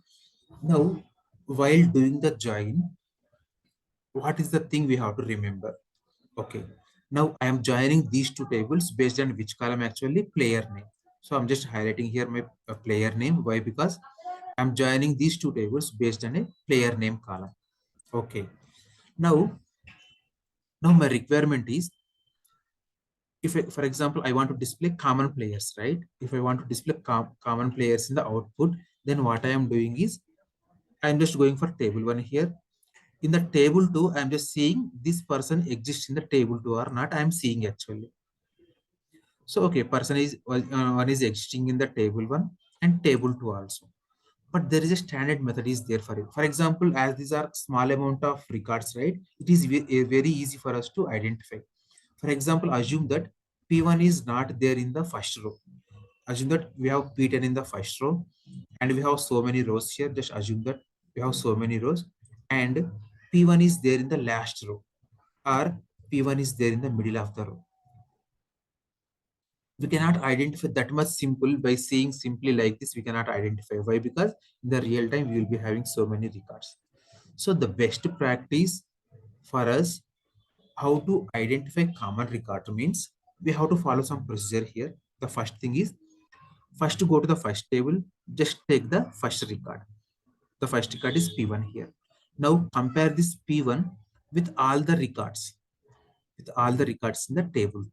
Now, while doing the join, what is the thing we have to remember? Okay. Now I am joining these two tables based on which column actually player name. So I'm just highlighting here my player name. Why? Because I'm joining these two tables based on a player name column. Okay. Now, now my requirement is if, for example, I want to display common players, right? If I want to display common players in the output, then what I am doing is I'm just going for table one here. In the table two, I'm just seeing this person exists in the table two or not. I'm seeing actually. So okay, person is one is existing in the table one and table two also. But there is a standard method is there for it. For example, as these are small amount of records, right? It is very easy for us to identify. For example, assume that P1 is not there in the first row. Assume that we have P10 in the first row and we have so many rows here. Just assume that we have so many rows and P1 is there in the last row or P1 is there in the middle of the row. We cannot identify that much simple by saying simply like this. We cannot identify. Why? Because in the real time we will be having so many records. So the best practice for us how to identify common record means we have to follow some procedure here. The first thing is first to go to the first table, just take the first record. The first record is P1 here. Now compare this P1 with all the records, in the table.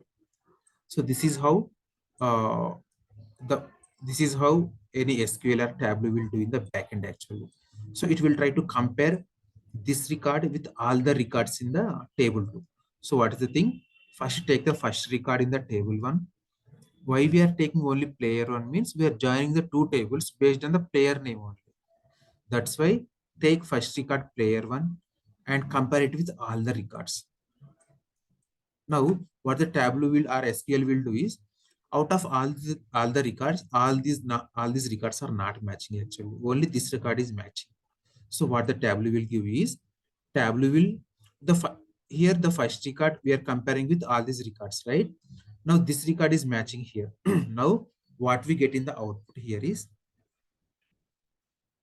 So this is how uh, the this is how any SQL or Tableau will do in the backend actually. So it will try to compare this record with all the records in the table two. So what is the thing? First take the first record in the table one. Why we are taking only player one means we are joining the two tables based on the player name only. That's why take first record player one and compare it with all the records. Now, what the Tableau will or SQL will do is, out of all the records, all these records are not matching actually. Only this record is matching. So what the Tableau will give is, Tableau will, here the first record we are comparing with all these records, right? Now this record is matching here. Now what we get in the output here is,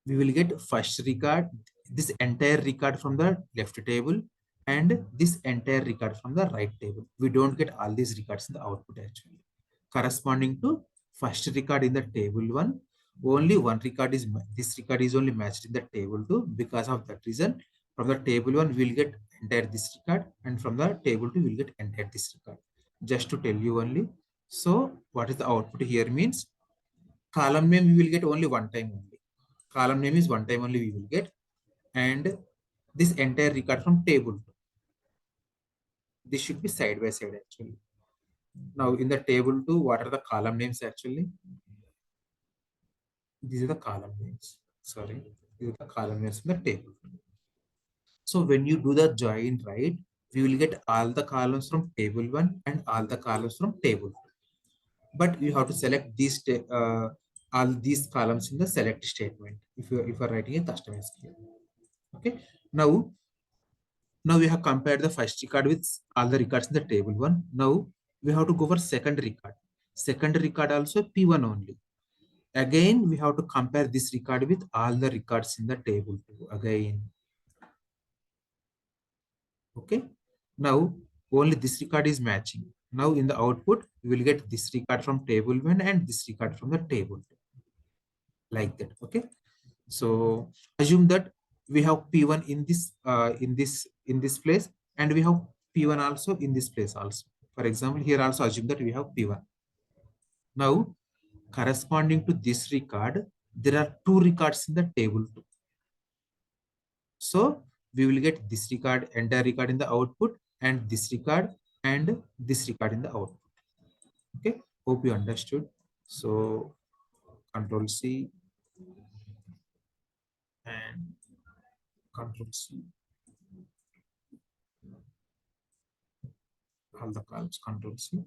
we will get first record, this entire record from the left table, and this entire record from the right table. We don't get all these records in the output actually. Corresponding to first record in the table one, only one record is, this record is only matched in the table two. Because of that reason, from the table one we will get entire this record, and from the table two we will get entire this record. Just to tell you only. So what is the output here means, column name we will get only one time only. Column name is one time only we will get, and this entire record from table. This should be side by side actually. Now in the table two, what are the column names actually? These are the column names. Sorry, these are the column names in the table. So when you do the join, right, we will get all the columns from table one and all the columns from table two. But you have to select these all these columns in the select statement if you are writing a custom SQL. Okay. Now we have compared the first record with all the records in the table one. Now we have to go for second record. Second record also P1 only. Again, we have to compare this record with all the records in the table two again. Okay. Now only this record is matching. Now in the output, we will get this record from table one and this record from the table two. Like that. Okay. So assume that we have P1 in this place, and we have P1 also in this place also. For example, here also assume that we have P1. Now, corresponding to this record, there are two records in the table too. So we will get this record, entire record in the output, and this record and this record in the output. Okay, hope you understood. So Control C and Control C. All the columns, Control C.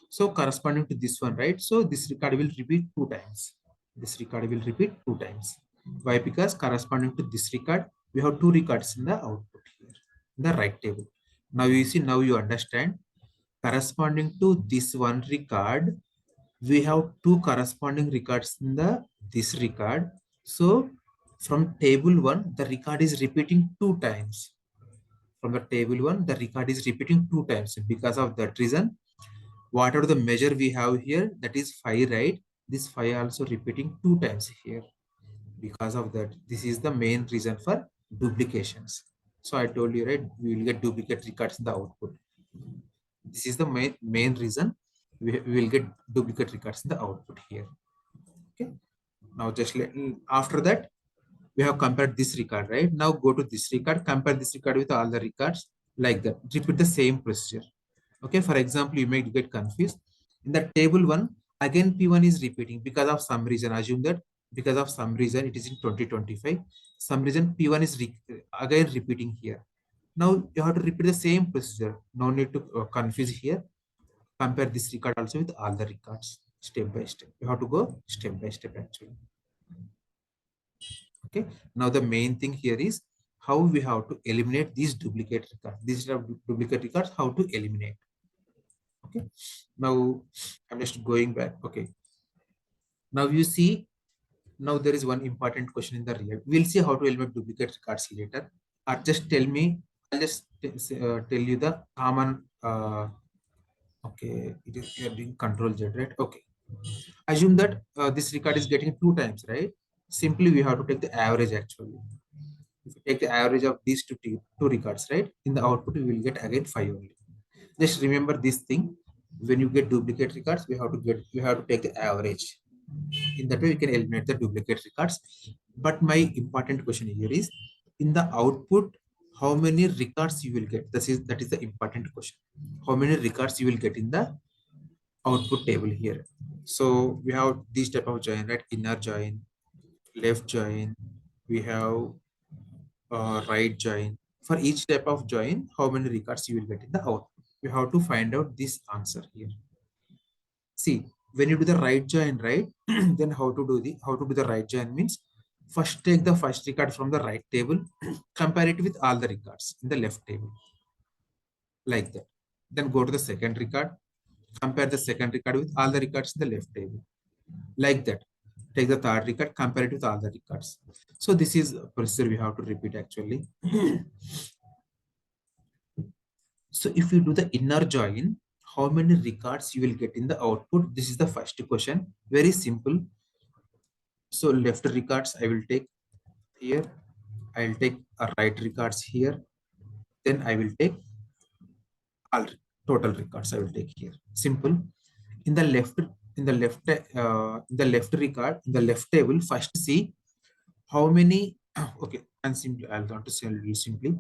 So corresponding to this one, right? So this record will repeat two times. This record will repeat two times. Why? Because corresponding to this record, we have two records in the output here, in the right table. Now you see, now you understand. Corresponding to this one record, we have two corresponding records in the this record. So from table one, the record is repeating two times. From the table one, the record is repeating two times. Because of that reason, whatever the measure we have here, that is 5, right? This 5 also repeating two times here. Because of that, this is the main reason for duplications. So I told you, right, we will get duplicate records in the output. This is the main reason we will get duplicate records in the output here. Okay. Now just after that, we have compared this record, right? Now go to this record, compare this record with all the records, like that. Repeat the same procedure. Okay, for example, you may get confused. In the table one, again P1 is repeating because of some reason. Assume that because of some reason it is in 2025. Some reason P1 is again repeating here. Now you have to repeat the same procedure. No need to confuse here. Compare this record also with all the records step by step. You have to go step by step actually. Okay. Now the main thing here is how we have to eliminate these duplicate records. These are duplicate records, how to eliminate. Okay. Now I'm just going back. Okay. Now you see, now there is one important question in the real. We'll see how to eliminate duplicate records later. Just tell me, I'll just tell you the common, okay, it is we are doing control Z, right? Okay. Assume that this record is getting two times, right? Simply we have to take the average actually. If you take the average of these two records, right? In the output, we will get again 5 only. Just remember this thing. When you get duplicate records, we have to take the average. In that way, we can eliminate the duplicate records. But my important question here is, in the output, how many records you will get? That is the important question. How many records you will get in the output table here? So we have this type of join, right? Inner join, left join. We have right join. For each type of join, how many records you will get in the output? You have to find out this answer here. See, when you do the right join, right, then how to do the right join means first take the first record from the right table, compare it with all the records in the left table, like that. Then go to the second record, compare the second record with all the records in the left table, like that. Take the third record, compare it with all the records. So this is a procedure we have to repeat actually. So if you do the inner join, how many records you will get in the output? This is the first question. Very simple. So left records I will take here. I'll take a right records here. Then I will take all total records I will take here. Simple. In the left, in the left record, in the left table, first see how many. Okay, and simply I'll want to say simply.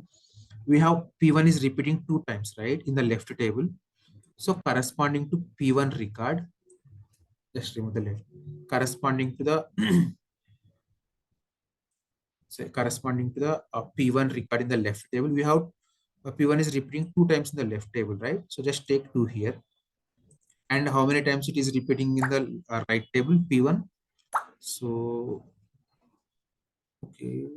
We have P1 is repeating 2 times, right, in the left table. So corresponding to P1 record, just remove the left. Corresponding to the say corresponding to the P1 record in the left table, we have P1 is repeating 2 times in the left table, right? So just take 2 here. And how many times it is repeating in the right table, P1? So, okay,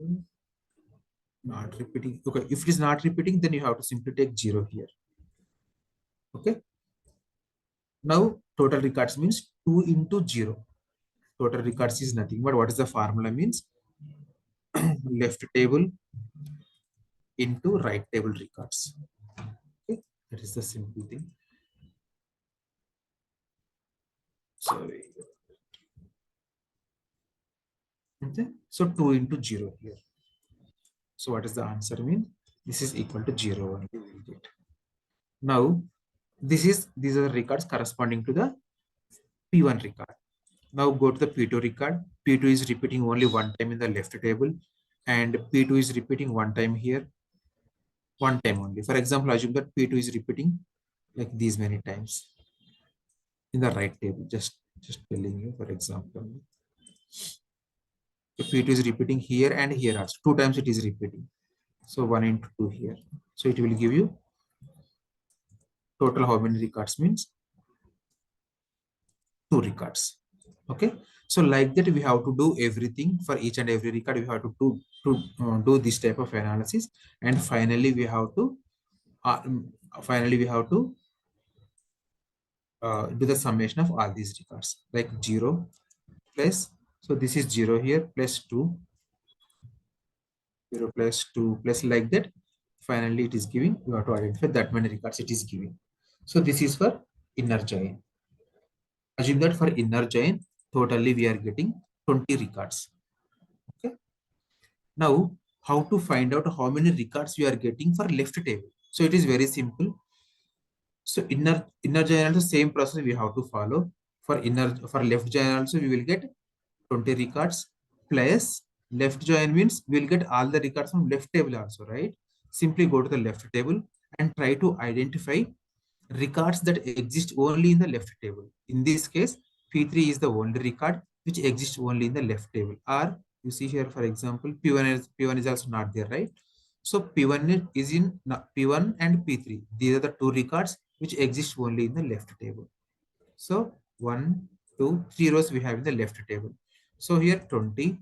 not repeating. Okay, if it is not repeating, then you have to simply take 0 here. Okay. Now, total records means 2 into 0. Total records is nothing, but what is the formula means? Left table into right table records. Okay, that is the simple thing. Sorry. Okay, so 2 into 0 here. So what is the answer mean? This is equal to 0 only we will get. Now, these are the records corresponding to the P1 record. Now go to the P2 record. P2 is repeating only 1 time in the left table, and P2 is repeating 1 time here, 1 time only. For example, assume that P2 is repeating like these many times in the right table. Just telling you, for example, if P2 is repeating here and here also 2 times it is repeating. So 1 into 2 here. So it will give you total how many records means 2 records. Okay. So like that we have to do everything for each and every record. We have to do this type of analysis, and uh, finally we have to do the summation of all these records, like 0 plus, so this is 0 here, plus 2, 0 plus 2 plus, like that. Finally it is giving, you have to identify that many records it is giving. So this is for inner join. Assume that for inner join totally we are getting 20 records. Okay. Now how to find out how many records you are getting for left table? So it is very simple. So inner join also same process we have to follow. For left join also we will get 20 records, plus left join means we'll get all the records from left table also, right? Simply go to the left table and try to identify records that exist only in the left table. In this case, P3 is the only record which exists only in the left table. Or you see here, for example, P1 is also not there, right? So P1 is in P1 and P3. These are the 2 records which exist only in the left table. So 1, 2, 3 rows we have in the left table. So here 20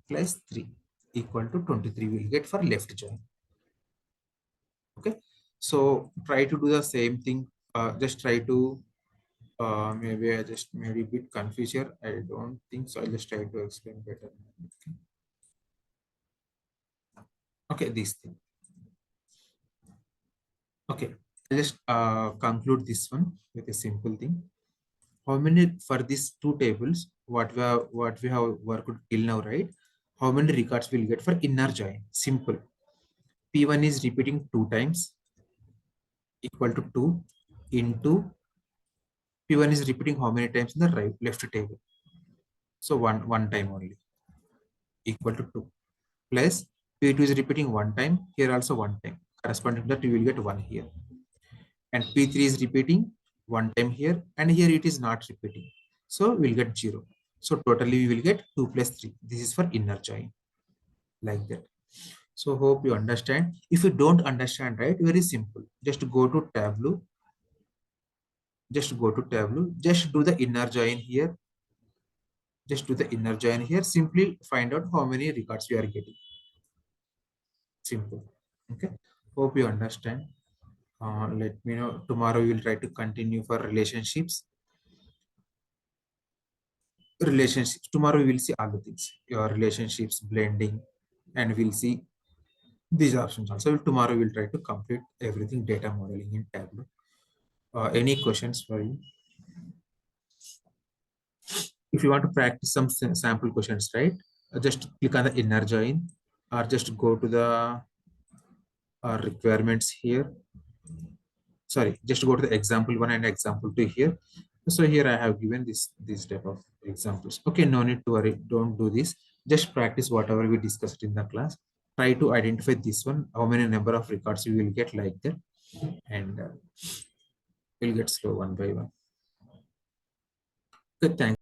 plus 3 equal to 23 we will get for left join. Okay. So try to do the same thing. Just try to, maybe I just maybe a bit confused here. I don't think so. I'll just try to explain better. Okay, this thing. Okay, I'll just conclude this one with a simple thing. How many for these 2 tables, what we have worked till now, right? How many records we'll get for inner join? Simple. P1 is repeating 2 times, equal to 2 into P1 is repeating how many times in the right left table? So one time only, equal to 2, plus P2 is repeating 1 time, here also 1 time. Corresponding to that, you will get 1 here. And P3 is repeating 1 time here, and here it is not repeating. So we'll get 0. So totally we will get 2 plus 3. This is for inner join, like that. So hope you understand. If you don't understand, right, very simple. Just go to Tableau Just go to Tableau, just do the inner join here, just do the inner join here, simply find out how many records we are getting. Simple. Okay, hope you understand. Let me know. Tomorrow we will try to continue for relationships. Tomorrow we will see all the things, your relationships, blending, and we'll see these options also. Tomorrow we'll try to complete everything data modeling in Tableau. Any questions for you? If you want to practice some sample questions, right? Just click on the inner join, or just go to the requirements here. Sorry, just go to the example one and example two here. So here I have given this type of examples. Okay, no need to worry. Don't do this. Just practice whatever we discussed in the class. Try to identify this one, how many number of records you will get like that, and we'll get slow one by one. Good, thanks.